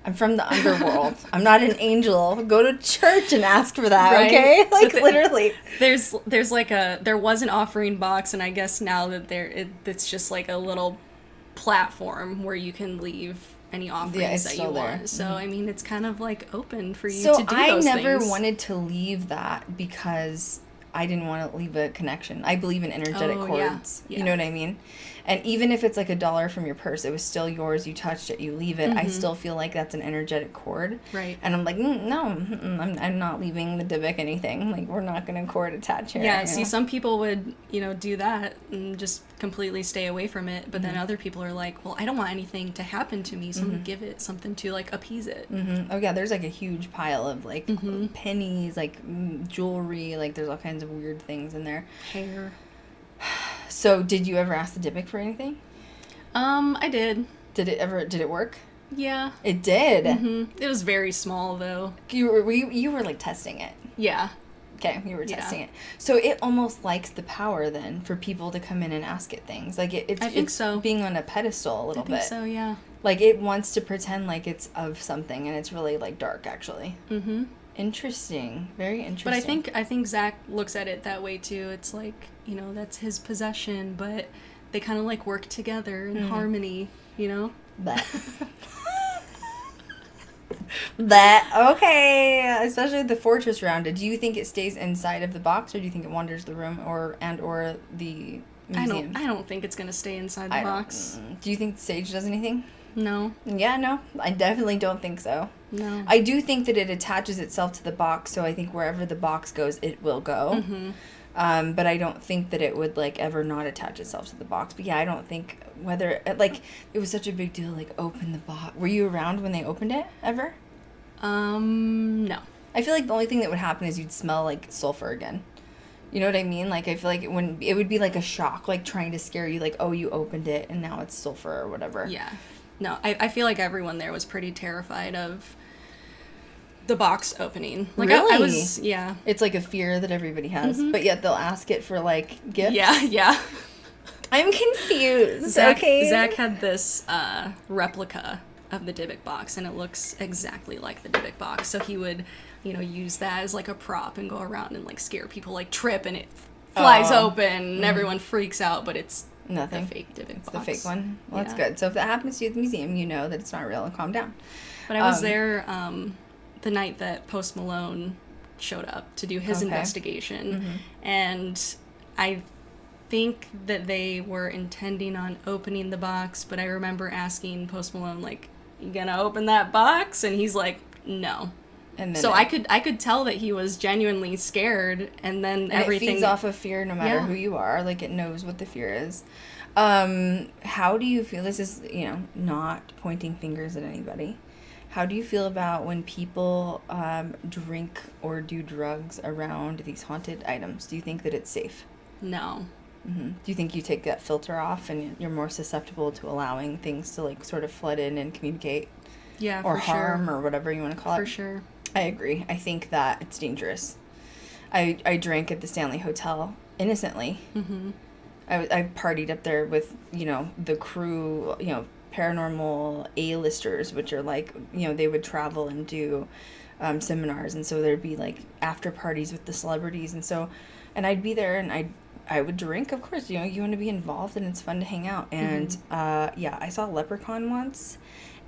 I'm from the underworld. I'm not an angel. Go to church and ask for that, right? Okay? Like, literally. There's like there was an offering box, and I guess now that it's just like a little platform where you can leave any offerings that you want. So, I mean, it's kind of like open for you to do those things. So I never wanted to leave that because I didn't want to leave a connection. I believe in energetic cords. Yeah. You know what I mean? And even if it's like $1 from your purse, it was still yours. You touched it, you leave it. I still feel like that's an energetic cord. Right. And I'm like, no, I'm not leaving the Divik anything. Like, we're not going to cord attach here. Yeah, see, some people would, do that and just completely stay away from it. But then other people are like, well, I don't want anything to happen to me, so I'm going to give it something to, like, appease it. Oh, yeah, there's, like, a huge pile of, like, pennies, like, jewelry. Like, there's all kinds of weird things in there. Hair. So, did you ever ask the Dybbuk for anything? I did. Did it work? Yeah. It did? It was very small, though. You were like, testing it? Yeah. Okay, you were testing it. So, it almost likes the power, then, for people to come in and ask it things. Like, it's so. Being on a pedestal a little bit. I think so, yeah. Like, it wants to pretend like it's of something, and it's really, like, dark, actually. Interesting. Very interesting. But I think Zach looks at it that way too. It's like, that's his possession, but they kind of like work together in harmony, That. Okay. Especially the fortress rounded. Do you think it stays inside of the box, or do you think it wanders the room or the museum? I don't think it's gonna stay inside the box. Do you think Sage does anything? No. Yeah, no. I definitely don't think so. No. I do think that it attaches itself to the box, so I think wherever the box goes, it will go. But I don't think that it would, like, ever not attach itself to the box. But yeah, I don't think whether, like, it was such a big deal, like, open the box. Were you around when they opened it, ever? No. I feel like the only thing that would happen is you'd smell, like, sulfur again. You know what I mean? Like, I feel like it would be like a shock, like, trying to scare you, like, oh, you opened it, and now it's sulfur or whatever. Yeah. No, I feel like everyone there was pretty terrified of the box opening. Like, really? I was, yeah. It's like a fear that everybody has, but yet they'll ask it for, like, gifts. Yeah. I'm confused. Zach had this replica of the Dybbuk box, and it looks exactly like the Dybbuk box. So he would, use that as like a prop and go around and like scare people, like trip, and it flies open, and everyone freaks out, but it's nothing. The fake Dybbuk box. The fake one. Well, that's good. So if that happens to you at the museum, you know that it's not real, and calm down. But I was there the night that Post Malone showed up to do his investigation, and I think that they were intending on opening the box, but I remember asking Post Malone, like, you gonna open that box? And he's like, no. And then so I could tell that he was genuinely scared, and then everything... it feeds off of fear no matter who you are. Like, it knows what the fear is. How do you feel... This is, not pointing fingers at anybody. How do you feel about when people drink or do drugs around these haunted items? Do you think that it's safe? No. Do you think you take that filter off and you're more susceptible to allowing things to, like, sort of flood in and communicate? Yeah, or harm, or whatever you want to call it? For sure. I agree. I think that it's dangerous. I drank at the Stanley Hotel innocently. I partied up there with, the crew, paranormal A-listers, which are like, they would travel and do seminars. And so there'd be, like, after parties with the celebrities. And I'd be there, and I would drink, of course. You want to be involved, and it's fun to hang out. And, I saw Leprechaun once.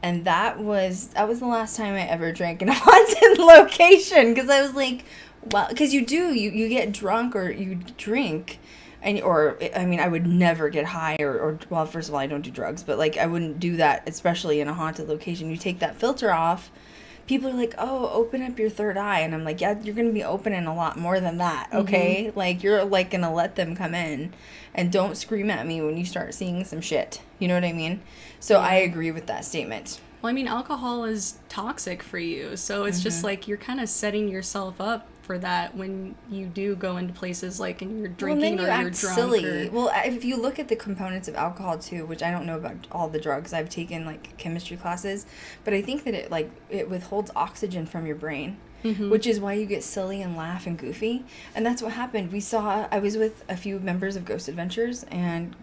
And that was the last time I ever drank in a haunted location. Because I was like, well, because you get drunk or you drink. I would never get high or, well, first of all, I don't do drugs. But, like, I wouldn't do that, especially in a haunted location. You take that filter off. People are like, oh, open up your third eye. And I'm like, yeah, you're going to be opening a lot more than that, okay? Like, you're, like, going to let them come in. And don't scream at me when you start seeing some shit. You know what I mean? So I agree with that statement. Well, I mean, alcohol is toxic for you. So it's just like you're kind of setting yourself up for that when you do go into places like and you're Well, drinking then you or you're act drunk. silly. Or, Well, if you look at the components of alcohol too, which I don't know about all the drugs, I've taken like chemistry classes, but I think that it withholds oxygen from your brain, which is why you get silly and laugh and goofy. And that's what happened. I was with a few members of Ghost Adventures and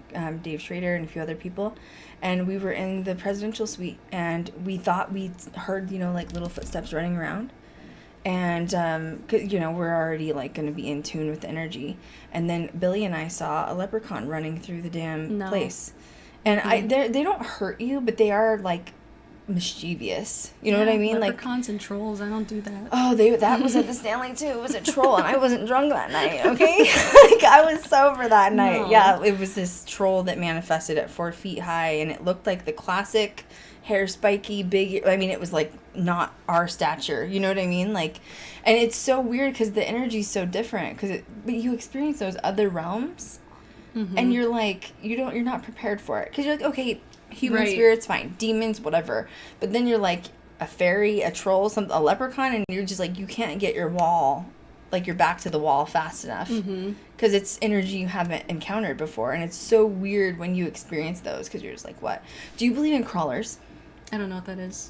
Dave Schrader and a few other people, and we were in the presidential suite, and we thought we heard, like little footsteps running around. And, we're already, like, going to be in tune with the energy. And then Billy and I saw a leprechaun running through the damn place. And they don't hurt you, but they are, like, mischievous. You know what I mean? Leprechauns and trolls, I don't do that. Oh, that was at the Stanley, too. It was a troll, and I wasn't drunk that night, okay? Like, I was sober that night. No. Yeah, it was this troll that manifested at 4 feet high, and it looked like the classic hair spiky, big. I mean, it was like not our stature. You know what I mean? Like, and it's so weird because the energy's so different. But you experience those other realms, and you're like, you're not prepared for it because you're like, okay, human spirits, fine, demons, whatever. But then you're like a fairy, a troll, a leprechaun, and you're just like, you can't get your wall, like your back to the wall fast enough because it's energy you haven't encountered before, and it's so weird when you experience those because you're just like, what? Do you believe in crawlers? I don't know what that is.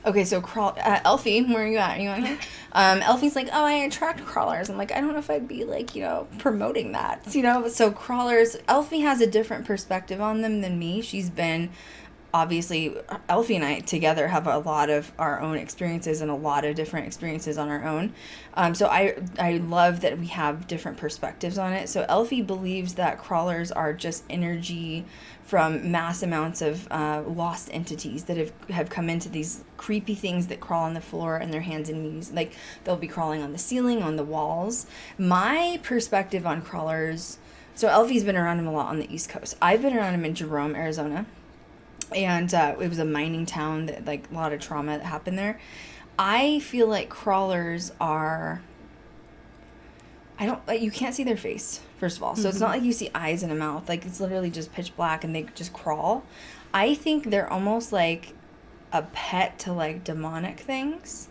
Okay, so Elfie, where are you at? You want here? Elfie's like, oh, I attract crawlers. I'm like, I don't know if I'd be like, promoting that, So crawlers, Elfie has a different perspective on them than me. She's been, obviously, Elfie and I together have a lot of our own experiences and a lot of different experiences on our own. So I love that we have different perspectives on it. So Elfie believes that crawlers are just energy from mass amounts of lost entities that have come into these creepy things that crawl on the floor and their hands and knees. Like, they'll be crawling on the ceiling, on the walls. My perspective on crawlers, so Elfie's been around him a lot on the East Coast. I've been around him in Jerome, Arizona. And it was a mining town that, like, a lot of trauma that happened there. I feel like crawlers are... you can't see their face, first of all. So it's not like you see eyes and a mouth. Like, it's literally just pitch black and they just crawl. I think they're almost like a pet to, like, demonic things.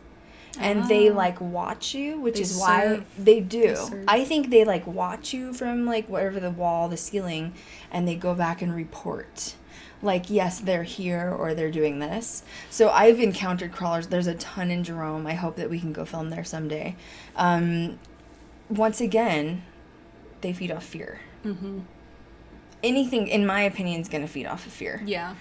And they, like, watch you, which is why they do. I think they, like, watch you from, like, whatever the wall, the ceiling, and they go back and report. Like, yes, they're here or they're doing this. So I've encountered crawlers. There's a ton in Jerome. I hope that we can go film there someday. Once again, they feed off fear. Anything, in my opinion, is going to feed off of fear. Yeah.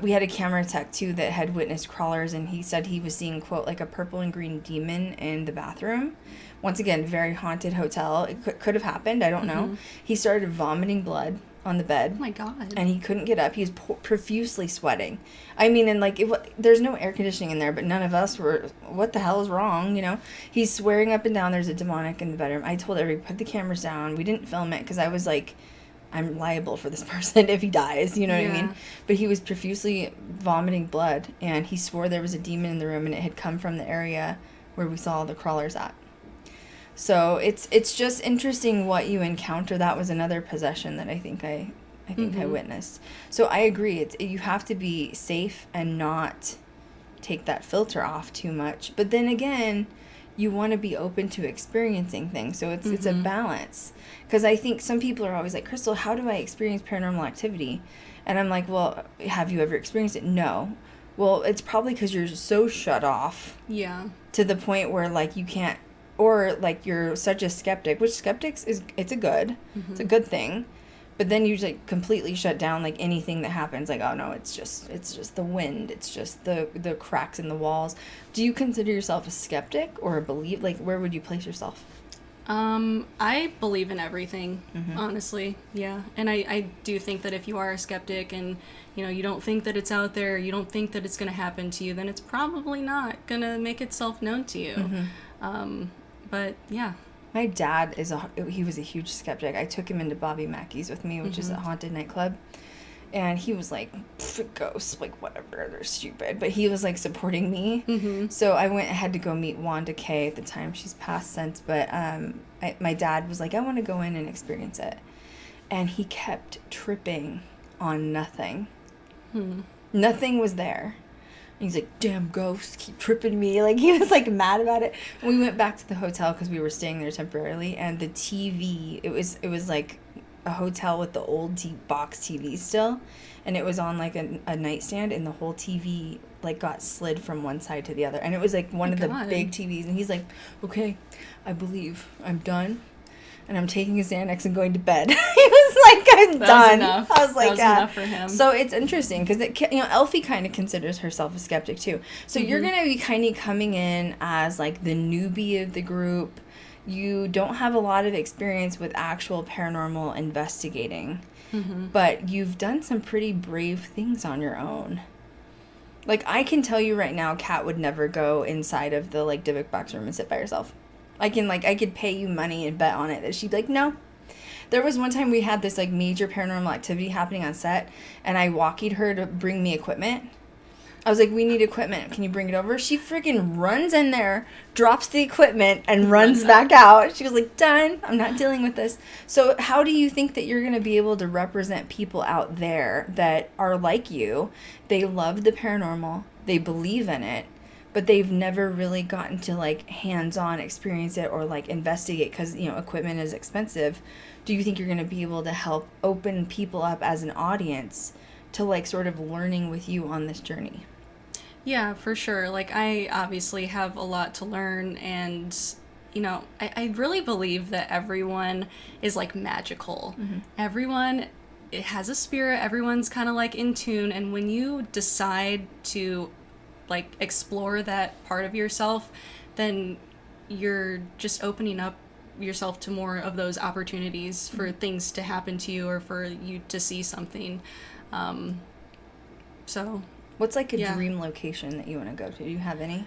We had a camera tech, too, that had witnessed crawlers, and he said he was seeing, quote, like a purple and green demon in the bathroom. Once again, very haunted hotel. It could have happened. I don't know. He started vomiting blood on the bed. Oh, my God. And he couldn't get up. He was profusely sweating. I mean, and, like, there's no air conditioning in there, but none of us were, what the hell is wrong, He's swearing up and down there's a demonic in the bedroom. I told everybody, put the cameras down. We didn't film it because I was like, I'm liable for this person if he dies, you know what I mean? But he was profusely vomiting blood, and he swore there was a demon in the room, and it had come from the area where we saw the crawlers at. So it's just interesting what you encounter. That was another possession that I think I witnessed. So I agree. You have to be safe and not take that filter off too much. But then again, you want to be open to experiencing things. So it's a balance. Because I think some people are always like, Krystal, how do I experience paranormal activity? And I'm like, well, have you ever experienced it? No. Well, it's probably because you're so shut off. Yeah. To the point where, like, you can't, or, like, you're such a skeptic, which skeptics it's a good thing. But then you just, like, completely shut down, like, anything that happens. Like, oh, no, it's just the wind. It's just the cracks in the walls. Do you consider yourself a skeptic or a believer? Like, where would you place yourself? I believe in everything, honestly. Yeah. And I do think that if you are a skeptic and, you don't think that it's out there, you don't think that it's going to happen to you, then it's probably not going to make itself known to you. But, yeah. My dad he was a huge skeptic. I took him into Bobby Mackey's with me, which is a haunted nightclub. And he was like, ghosts, like, whatever, they're stupid. But he was, like, supporting me. So I had to go meet Wanda Kay at the time. She's passed since. But my dad was like, I want to go in and experience it. And he kept tripping on nothing. Nothing was there. And he's like, damn ghosts keep tripping me. Like, he was, like, mad about it. And we went back to the hotel because we were staying there temporarily. And the TV, it was like a hotel with the old box TV still. And it was on, like, a nightstand. And the whole TV, like, got slid from one side to the other. And it was, like, one of the big TVs. And he's like, okay, I believe I'm done. And I'm taking a Xanax and going to bed. He was like, I'm done. Enough. I was like, that was enough for him. So it's interesting because, Elfie kind of considers herself a skeptic too. So you're going to be kind of coming in as like the newbie of the group. You don't have a lot of experience with actual paranormal investigating, but you've done some pretty brave things on your own. Like, I can tell you right now, Kat would never go inside of the, like, Dybbuk box room and sit by herself. I could pay you money and bet on it that she'd be like, no. There was one time we had this, like, major paranormal activity happening on set, and I walkied her to bring me equipment. I was like, we need equipment. Can you bring it over? She freaking runs in there, drops the equipment, and runs back out. She was like, done. I'm not dealing with this. So how do you think that you're going to be able to represent people out there that are like you? They love the paranormal. They believe in it. But they've never really gotten to, like, hands-on experience it or, like, investigate because, equipment is expensive. Do you think you're going to be able to help open people up as an audience to, like, sort of learning with you on this journey? Yeah, for sure. Like, I obviously have a lot to learn, and, I really believe that everyone is, like, magical. Everyone, it has a spirit. Everyone's kind of, like, in tune, and when you decide to, like, explore that part of yourself, then you're just opening up yourself to more of those opportunities for things to happen to you or for you to see something. So what's, like, a dream location that you want to go to? Do you have any?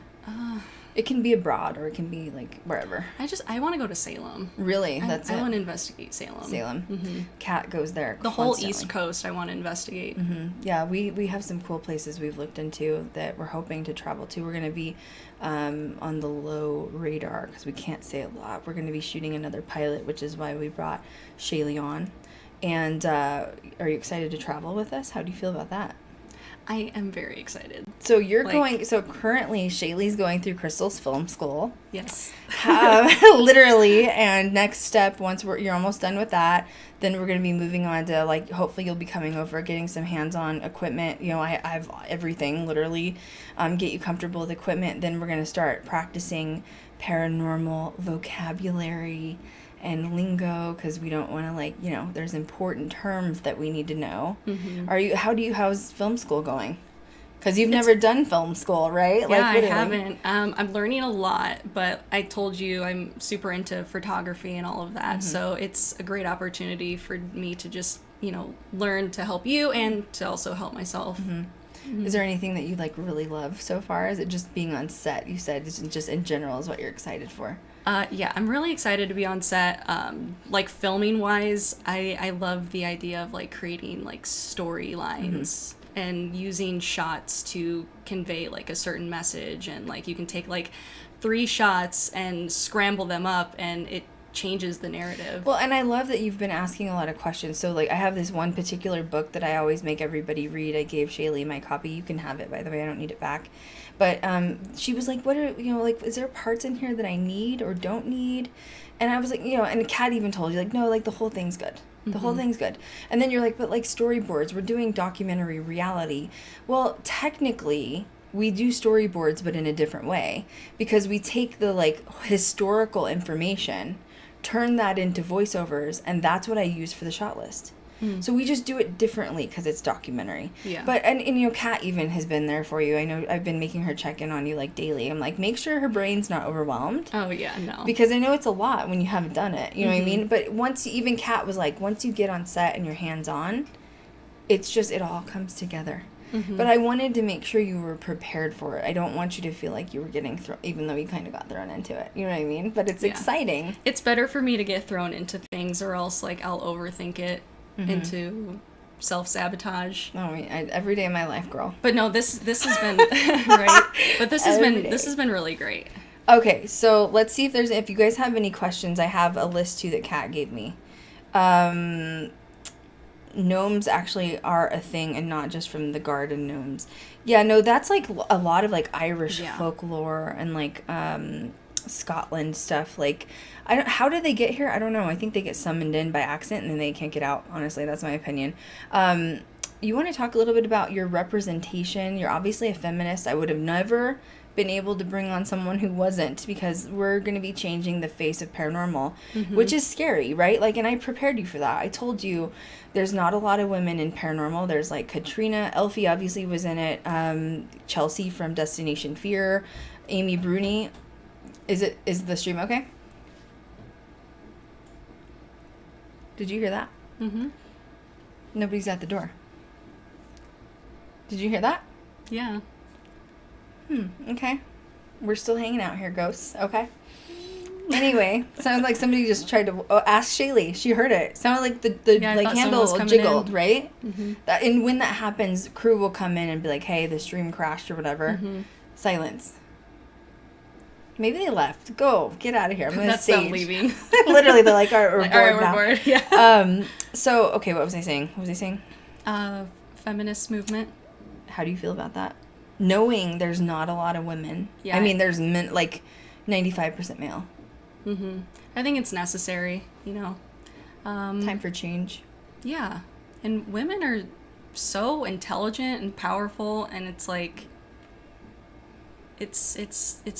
It can be abroad or it can be, like, wherever. I want to go to Salem. Really? I want to investigate Salem. Salem. Kat goes there The constantly. whole East Coast I want to investigate. Yeah, we have some cool places we've looked into that we're hoping to travel to. We're going to be on the low radar because we can't say a lot. We're going to be shooting another pilot, which is why we brought Shealee on. And are you excited to travel with us? How do you feel about that? I am very excited. So you're currently Shaylee's going through Krystal's film school. Yes. Literally. And next step, once you're almost done with that, then we're going to be moving on to, like, hopefully you'll be coming over, getting some hands-on equipment. I have everything, literally, get you comfortable with equipment. Then we're going to start practicing paranormal vocabulary and lingo because we don't want to, like, there's important terms that we need to know. How's film school going? Because you've never done film school, right? Yeah, I haven't. I'm learning a lot, but I told you I'm super into photography and all of that, so it's a great opportunity for me to just, learn to help you and to also help myself. Is there anything that you, like, really love so far? Is it just being on set? You said just in general is what you're excited for. Yeah, I'm really excited to be on set. Like, filming wise, I love the idea of, like, creating, like, storylines and using shots to convey, like, a certain message, and, like, you can take, like, 3 shots and scramble them up and it changes the narrative. Well, and I love that you've been asking a lot of questions. So, like, I have this one particular book that I always make everybody read. I gave Shealee my copy. You can have it, by the way. I don't need it back. But she was like, what are, like, is there parts in here that I need or don't need? And I was like, and Kat even told you, like, no, like, the whole thing's good. The whole thing's good. And then you're like, but, like, storyboards, we're doing documentary reality. Well, technically, we do storyboards, but in a different way. Because we take the, like, historical information, turn that into voiceovers, and that's what I use for the shot list. So we just do it differently because it's documentary. Yeah. But, and Kat even has been there for you. I know I've been making her check in on you, like, daily. I'm like, make sure her brain's not overwhelmed. Oh, yeah, no. Because I know it's a lot when you haven't done it. You know what I mean? But even Kat was like, once you get on set and you're hands-on, it's just, it all comes together. But I wanted to make sure you were prepared for it. I don't want you to feel like you were getting thrown, even though you kind of got thrown into it. You know what I mean? But it's exciting. It's better for me to get thrown into things, or else, like, I'll overthink it into self-sabotage. Oh, every day of my life, girl. But no, this has been right. But this has been really great. Okay, so let's see if you guys have any questions. I have a list too that Kat gave me. gnomes actually are a thing and not just from the garden gnomes. Yeah, no, that's like a lot of like Irish folklore and like Scotland stuff. Like, how did they get here? I don't know. I think they get summoned in by accident and then they can't get out. Honestly, that's my opinion. You want to talk a little bit about your representation? You're obviously a feminist. I would have never been able to bring on someone who wasn't, because we're going to be changing the face of paranormal, which is scary, right? Like, and I prepared you for that. I told you there's not a lot of women in paranormal. There's like Katrina, Elfie obviously was in it, Chelsea from Destination Fear, Amy Bruni. Is the stream okay? Did you hear that? Nobody's at the door. Did you hear that? Yeah. Okay. We're still hanging out here, ghosts. Okay. Anyway, sounded like somebody just tried to ask Shealee. She heard it. Sounded like the like handle jiggled, in. Right? That, and when that happens, crew will come in and be like, "Hey, the stream crashed or whatever." Silence. Maybe they left. Go, get out of here. I'm gonna That's sage. them leaving. Literally, they're like, "All right, we're bored all right, now." we're bored. Yeah. So okay, what was I saying? What was I saying? Feminist movement. How do you feel about that? Knowing there's not a lot of women. Yeah. I mean, there's men, like 95% male. I think it's necessary, you know. Time for change. Yeah. And women are so intelligent and powerful, and it's like it's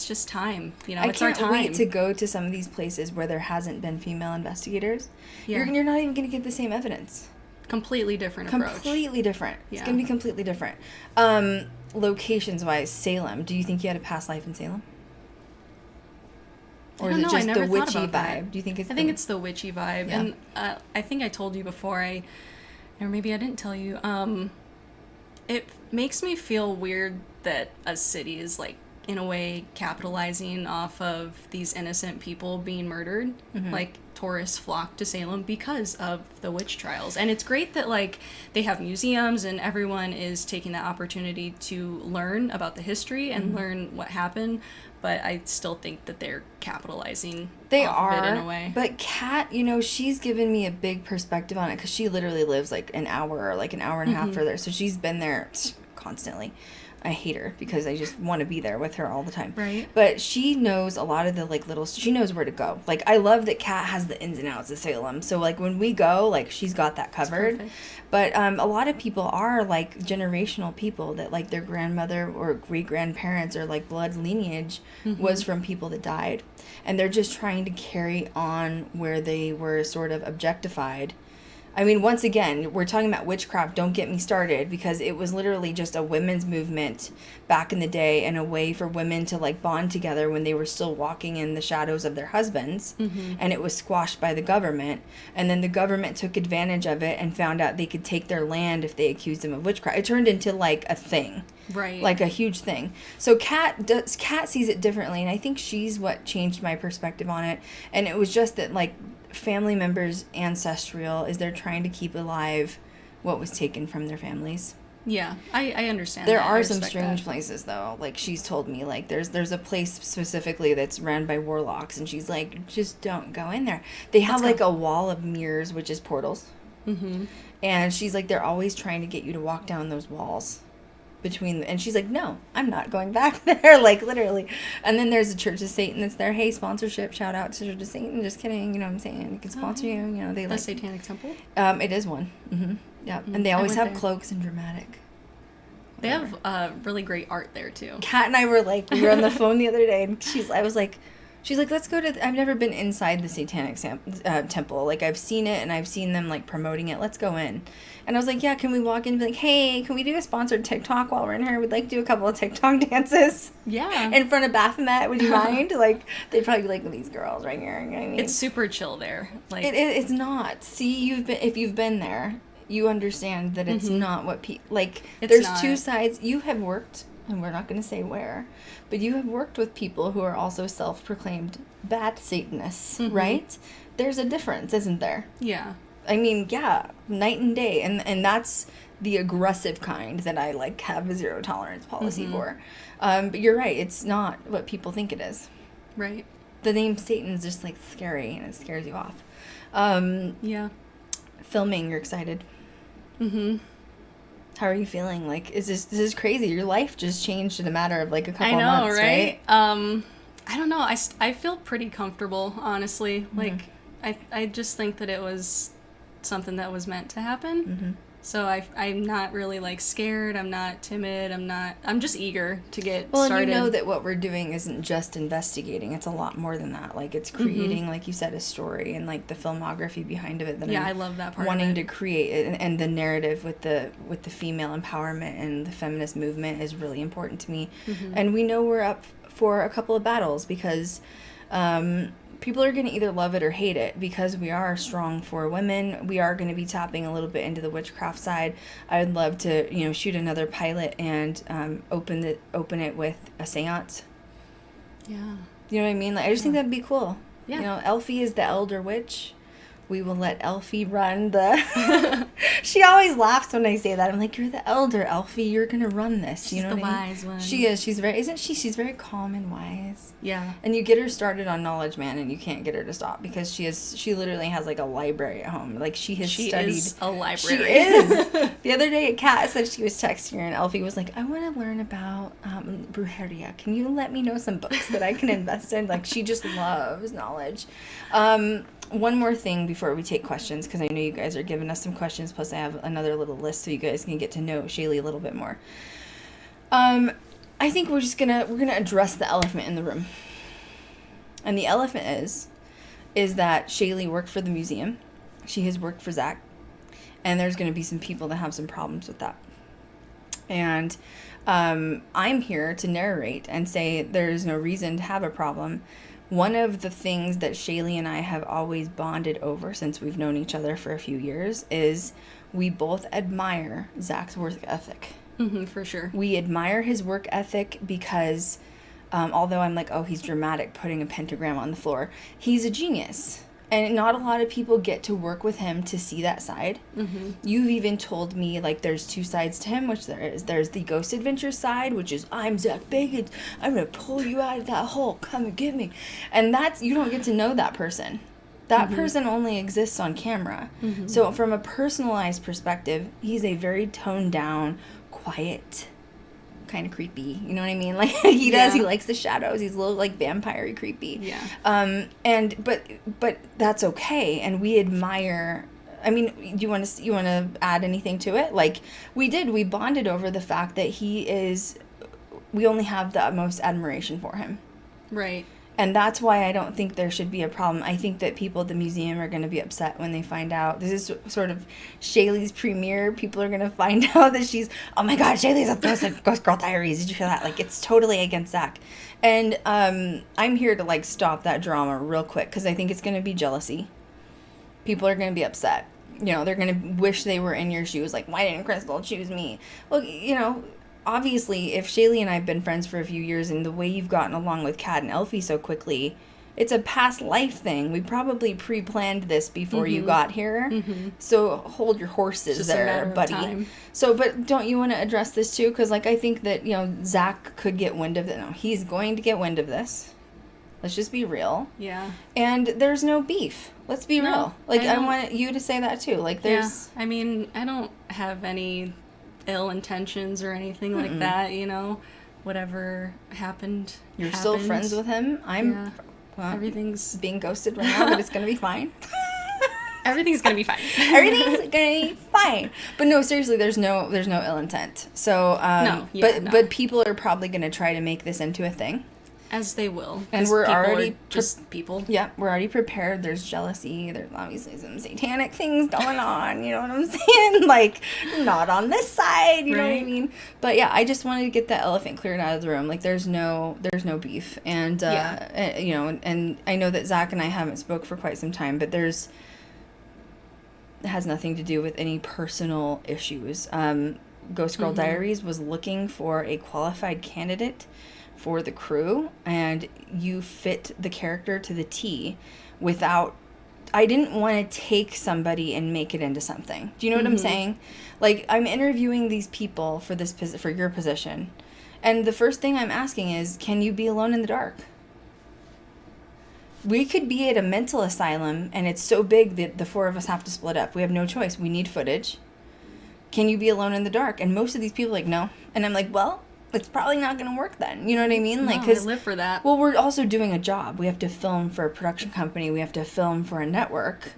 just time, you know. It's our time. I can't wait to go to some of these places where there hasn't been female investigators. Yeah. You're not even going to get the same evidence. Completely different approach. Completely different. Yeah. It's going to be completely different. Locations wise, Salem. Do you think you had a past life in Salem? Or is it just the witchy vibe? Do you think it's? I think it's the witchy vibe, Yeah. and I think I told you before. Or maybe I didn't tell you. It makes me feel weird that a city is like, in a way, capitalizing off of these innocent people being murdered. Like, tourists flock to Salem because of the witch trials, and it's great that like they have museums and everyone is taking that opportunity to learn about the history and learn what happened. But I still think that they're capitalizing. They off are of it in a way. But Kat, you know, she's given me a big perspective on it because she literally lives like an hour or like an hour and a half further, so she's been there constantly. I hate her because I just want to be there with her all the time. Right. But she knows a lot of the like little, she knows where to go. Like, I love that Kat has the ins and outs of Salem. So like when we go, like she's got that covered. But a lot of people are like generational people that like their grandmother or great grandparents or like blood lineage was from people that died. And they're just trying to carry on where they were sort of objectified. I mean, once again, we're talking about witchcraft. Don't get me started, because it was literally just a women's movement back in the day and a way for women to like bond together when they were still walking in the shadows of their husbands. And it was squashed by the government. And then the government took advantage of it and found out they could take their land if they accused them of witchcraft. It turned into like a thing. Right. Like a huge thing. So Kat sees it differently, and I think she's what changed my perspective on it. And it was just that like family members' ancestral is they're trying to keep alive what was taken from their families. Yeah, I understand. There that. are I some respect strange that. places though. Like she's told me, like there's a place specifically that's ran by warlocks, and she's like, just don't go in there. They have like a wall of mirrors, which is portals. And she's like, they're always trying to get you to walk down those walls. And she's like, no, I'm not going back there, like literally. And then there's a Church of Satan that's there. Hey, sponsorship, shout out to Church of Satan. Just kidding, you know what I'm saying? It can sponsor you, you know. They The like Satanic Temple. It is one. Yeah, and they always have there. cloaks and dramatic. They have really great art there too. Kat and I were like, we were on the phone the other day, and she's like, let's go to. I've never been inside the Satanic Temple. Like I've seen it, and I've seen them like promoting it. Let's go in. And I was like, yeah, can we walk in and be like, hey, can we do a sponsored TikTok while we're in here? We'd like to do a couple of TikTok dances. Yeah. In front of Baphomet, would you mind? Like, they'd probably be like, these girls right here. You know what I mean? It's super chill there. Like It's not. See, if you've been there, you understand that it's not what there's not. two sides. You have worked, and we're not going to say where, but you have worked with people who are also self-proclaimed bad Satanists, right? There's a difference, isn't there? Yeah. I mean, yeah, night and day, and that's the aggressive kind that I like have a zero tolerance policy for. But you're right; it's not what people think it is. Right. The name Satan is just like scary, and it scares you off. Yeah. Filming, you're excited. Mm-hmm. How are you feeling? Like, this is crazy. Your life just changed in a matter of like a couple I of know, months, right? I don't know. I feel pretty comfortable, honestly. Like, I just think that it was something that was meant to happen. Mm-hmm. So I'm not really, like, scared. I'm not timid. I'm just eager to get Well, started. and you know that what we're doing isn't just investigating. It's a lot more than that. Like, it's creating, like you said, a story and, like, the filmography behind it. That Yeah, I'm I love that part wanting of it. to create, and the narrative with the female empowerment and the feminist movement is really important to me. And we know we're up for a couple of battles because people are going to either love it or hate it because we are strong for women. We are going to be tapping a little bit into the witchcraft side. I would love to, you know, shoot another pilot and open it with a seance. Yeah. You know what I mean? Like, I just think that'd be cool. Yeah. You know, Elfie is the elder witch. We will let Elfie run the... She always laughs when I say that. I'm like, you're the elder, Elfie. You're going to run this. She's you know the what I mean? wise one. She is. She's very... Isn't she? She's very calm and wise. Yeah. And you get her started on Knowledge Man, and you can't get her to stop because she literally has like a library at home. Like she studied. Is a library. She is. The other day, Kat said she was texting her, and Elfie was like, "I want to learn about brujeria. Can you let me know some books that I can invest in?" Like she just loves knowledge. One more thing before we take questions, because I know you guys are giving us some questions. Plus, I have another little list so you guys can get to know Shealee a little bit more. I think we're gonna address the elephant in the room. And the elephant is that Shealee worked for the museum. She has worked for Zach. And there's gonna be some people that have some problems with that. And I'm here to narrate and say there's no reason to have a problem. One of the things that Shealee and I have always bonded over since we've known each other for a few years is we both admire Zach's work ethic. Mm-hmm, for sure. We admire his work ethic because although I'm like, oh, he's dramatic putting a pentagram on the floor, he's a genius. And not a lot of people get to work with him to see that side. Mm-hmm. You've even told me, like, there's two sides to him, which there is. There's the Ghost Adventure side, which is, I'm Zach Bagans. I'm going to pull you out of that hole. Come and get me. And that's, you don't get to know that person. That person only exists on camera. Mm-hmm. So from a personalized perspective, he's a very toned down, quiet, kind of creepy. You know what I mean? Like he does. He likes the shadows. He's a little like vampire-y creepy. Yeah. But that's okay. And we admire. I mean, do you want to add anything to it? Like we bonded over the fact that we only have the utmost admiration for him. Right. And that's why I don't think there should be a problem. I think that people at the museum are going to be upset when they find out. This is sort of Shealee's premiere. People are going to find out that she's, oh my God, Shealee's a Ghost Girl Diaries. Did you hear that? Like, it's totally against Zach. And I'm here to, like, stop that drama real quick because I think it's going to be jealousy. People are going to be upset. You know, they're going to wish they were in your shoes. Like, why didn't Krystal choose me? Well, you know, obviously, if Shealee and I have been friends for a few years and the way you've gotten along with Kat and Elfie so quickly, it's a past life thing. We probably pre-planned this before you got here. Mm-hmm. So hold your horses there, buddy. So, but don't you want to address this too? Because, like, I think that, you know, Zach could get wind of it. No, he's going to get wind of this. Let's just be real. Yeah. And there's no beef. Let's be real. Like, I want you to say that too. Like, there's... Yeah. I mean, I don't have any ill intentions or anything like that, you know. Whatever happened. You're still friends with him. Well, everything's being ghosted right now, but it's gonna be fine. Everything's gonna be fine. Everything's gonna be fine. But no, seriously, there's no ill intent. So but people are probably gonna try to make this into a thing. As they will. And we're already just people. Yeah, we're already prepared. There's jealousy. There's obviously some satanic things going on. You know what I'm saying? Like, not on this side. You know what I mean? But yeah, I just wanted to get that elephant cleared out of the room. Like, there's no beef. And you know, and I know that Zach and I haven't spoke for quite some time, but it has nothing to do with any personal issues. Ghost Girl Diaries was looking for a qualified candidate for the crew, and you fit the character to the T without... I didn't want to take somebody and make it into something. Do you know what I'm saying? Like, I'm interviewing these people for your position, and the first thing I'm asking is, can you be alone in the dark? We could be at a mental asylum, and it's so big that the four of us have to split up. We have no choice. We need footage. can you be alone in the dark? And most of these people are like, no. And I'm like, well, it's probably not going to work then. You know what I mean? Like, I live for that. Well, we're also doing a job. We have to film for a production company. We have to film for a network.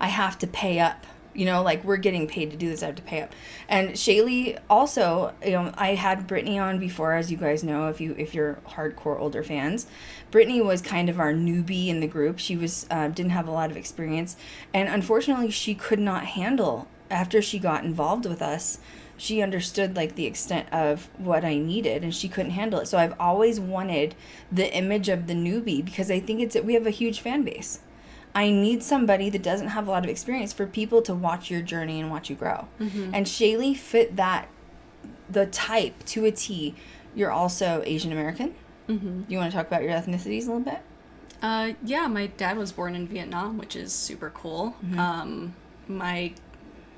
I have to pay up. You know, like, we're getting paid to do this. I have to pay up. And Shealee also, you know, I had Brittany on before, as you guys know, if you're hardcore older fans. Brittany was kind of our newbie in the group. She was didn't have a lot of experience. And unfortunately, she could not handle, after she got involved with us, she understood, like, the extent of what I needed, and she couldn't handle it. So I've always wanted the image of the newbie, because I think we have a huge fan base. I need somebody that doesn't have a lot of experience for people to watch your journey and watch you grow. And Shealee fit the type to a T. You're also Asian American. You want to talk about your ethnicities a little bit? Yeah, my dad was born in Vietnam, which is super cool. My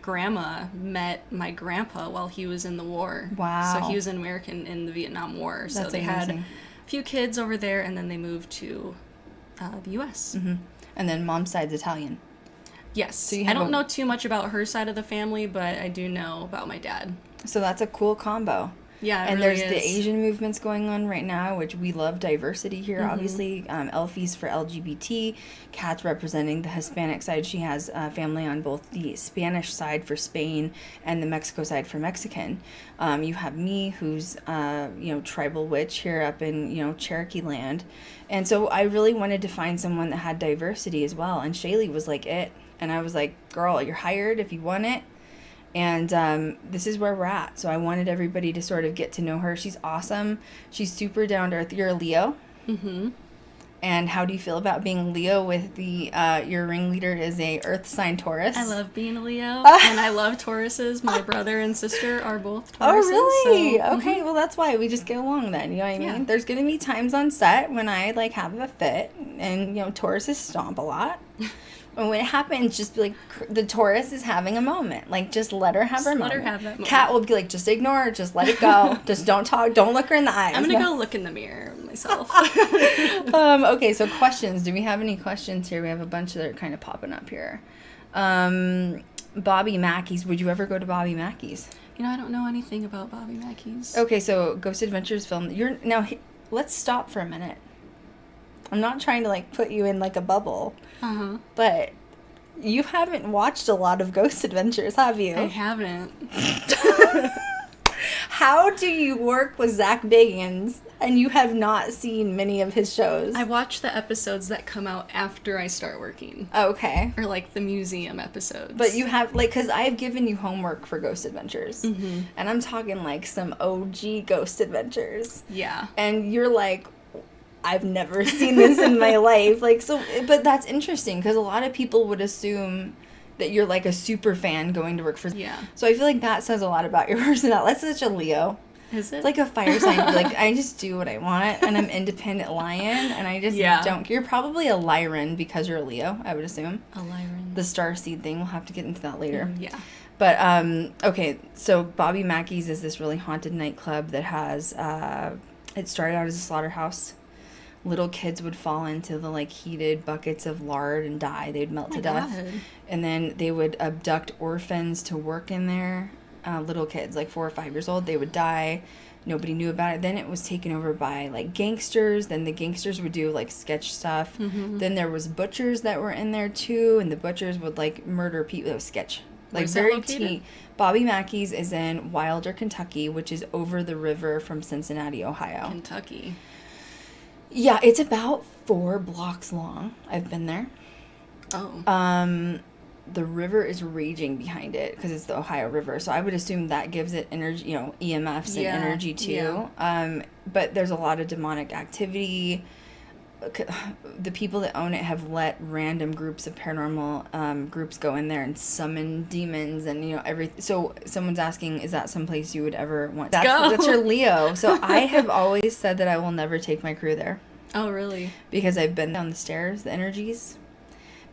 grandma met my grandpa while he was in the war. Wow. So he was an American in the Vietnam War. So That's they amazing. had a few kids over there, and then they moved to the U.S. And then mom's side's Italian. Yes. So you I have don't know too much about her side of the family, but I do know about my dad. So that's a cool combo. Yeah, it and really there's the is. Asian movements going on right now, which we love diversity here, obviously. Elfie's for LGBT, Kat's representing the Hispanic side. She has family on both the Spanish side for Spain and the Mexico side for Mexican. You have me, who's, tribal witch here up in, Cherokee land. And so I really wanted to find someone that had diversity as well. And Shealee was like it. And I was like, girl, you're hired if you want it. And this is where we're at. So I wanted everybody to sort of get to know her. She's awesome. She's super down to earth. You're a Leo. And how do you feel about being a Leo with your ringleader is a earth sign Taurus? I love being a Leo, and I love Tauruses. My brother and sister are both Tauruses. Oh, really? So, Okay, well, that's why we just get along then. You know what I mean? Yeah. There's going to be times on set when I, like, have a fit, and, Tauruses stomp a lot. And when it happens, just be like, the Taurus is having a moment. Like, just let her have her moment. let her have that moment. Kat will be like, just ignore it. Just let it go. Just don't talk. Don't look her in the eyes. I'm going to go look in the mirror myself. Okay, so questions. Do we have any questions here? We have a bunch that are kind of popping up here. Bobby Mackey's. Would you ever go to Bobby Mackey's? I don't know anything about Bobby Mackey's. Okay, so Ghost Adventures film. Let's stop for a minute. I'm not trying to, like, put you in, like, a bubble. But you haven't watched a lot of Ghost Adventures, have you? I haven't. How do you work with Zach Bagans and you have not seen many of his shows? I watch the episodes that come out after I start working. Okay. Or, like, the museum episodes. But you have, like, because I've given you homework for Ghost Adventures. And I'm talking, like, some OG Ghost Adventures. Yeah. And you're like, I've never seen this in my life. Like, so, but that's interesting because a lot of people would assume that you're like a super fan going to work for. Yeah. So I feel like that says a lot about your personality. That's such a Leo. Is it? It's like a fire sign. Like, I just do what I want and I'm independent lion and I just don't. You're probably a Lyran because you're a Leo, I would assume. A Lyran. The star seed thing. We'll have to get into that later. Yeah. But, okay. So Bobby Mackey's is this really haunted nightclub that has, it started out as a slaughterhouse. Little kids would fall into the, like, heated buckets of lard and die. They'd melt to death. God. And then they would abduct orphans to work in there. Little kids, like 4 or 5 years old. They would die. Nobody knew about it. Then it was taken over by, like, gangsters. Then the gangsters would do, like, sketch stuff. Then there was butchers that were in there, too. And the butchers would, like, murder people. It was sketch. Like, Where's that very located? Bobby Mackey's is in Wilder, Kentucky, which is over the river from Cincinnati, Ohio. Kentucky. Yeah, it's about 4 blocks long. I've been there. Oh. The river is raging behind it because it's the Ohio River. So I would assume that gives it energy, EMFs and energy too. Yeah. But there's a lot of demonic activity. The people that own it have let random groups of paranormal groups go in there and summon demons and everything. So someone's asking, is that someplace you would ever want? That's your Leo. So I have always said that I will never take my crew there. Oh, really? Because I've been down the stairs, the energies.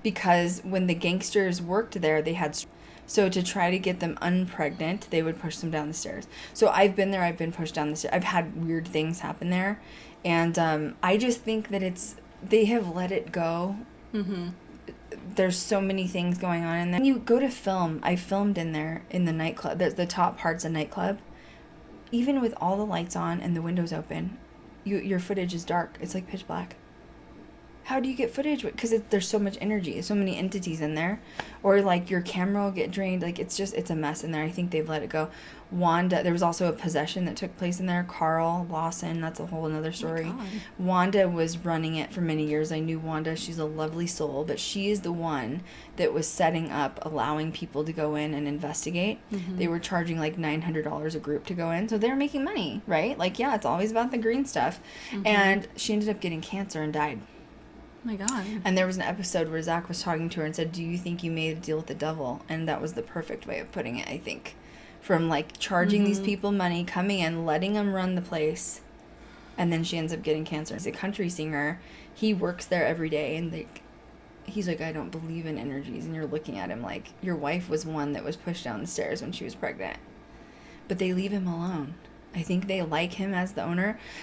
Because when the gangsters worked there, they had... So to try to get them unpregnant, they would push them down the stairs. So I've been there. I've been pushed down the stairs. I've had weird things happen there. And I just think that they have let it go there's so many things going on in there. When you go to film, I filmed in there in the nightclub, the top parts of nightclub. Even with all the lights on and the windows open, your footage is dark. It's like pitch black. How do you get footage? Because there's so much energy, so many entities in there. Or like your camera will get drained. Like it's a mess in there. I think they've let it go. Wanda, there was also a possession that took place in there. Carl Lawson, that's a whole another story. Oh, Wanda was running it for many years. I knew Wanda. She's a lovely soul, but she is the one that was setting up, allowing people to go in and investigate. They were charging like $900 a group to go in. So they were making money, right? Like, yeah, it's always about the green stuff. And she ended up getting cancer and died. my God. And there was an episode where Zach was talking to her and said, do you think you made a deal with the devil? And that was the perfect way of putting it, I think. From, like, charging these people money, coming in, letting them run the place, and then she ends up getting cancer. He's a country singer. He works there every day, and he's like, I don't believe in energies. And you're looking at him like, your wife was one that was pushed down the stairs when she was pregnant. But they leave him alone. I think they like him as the owner.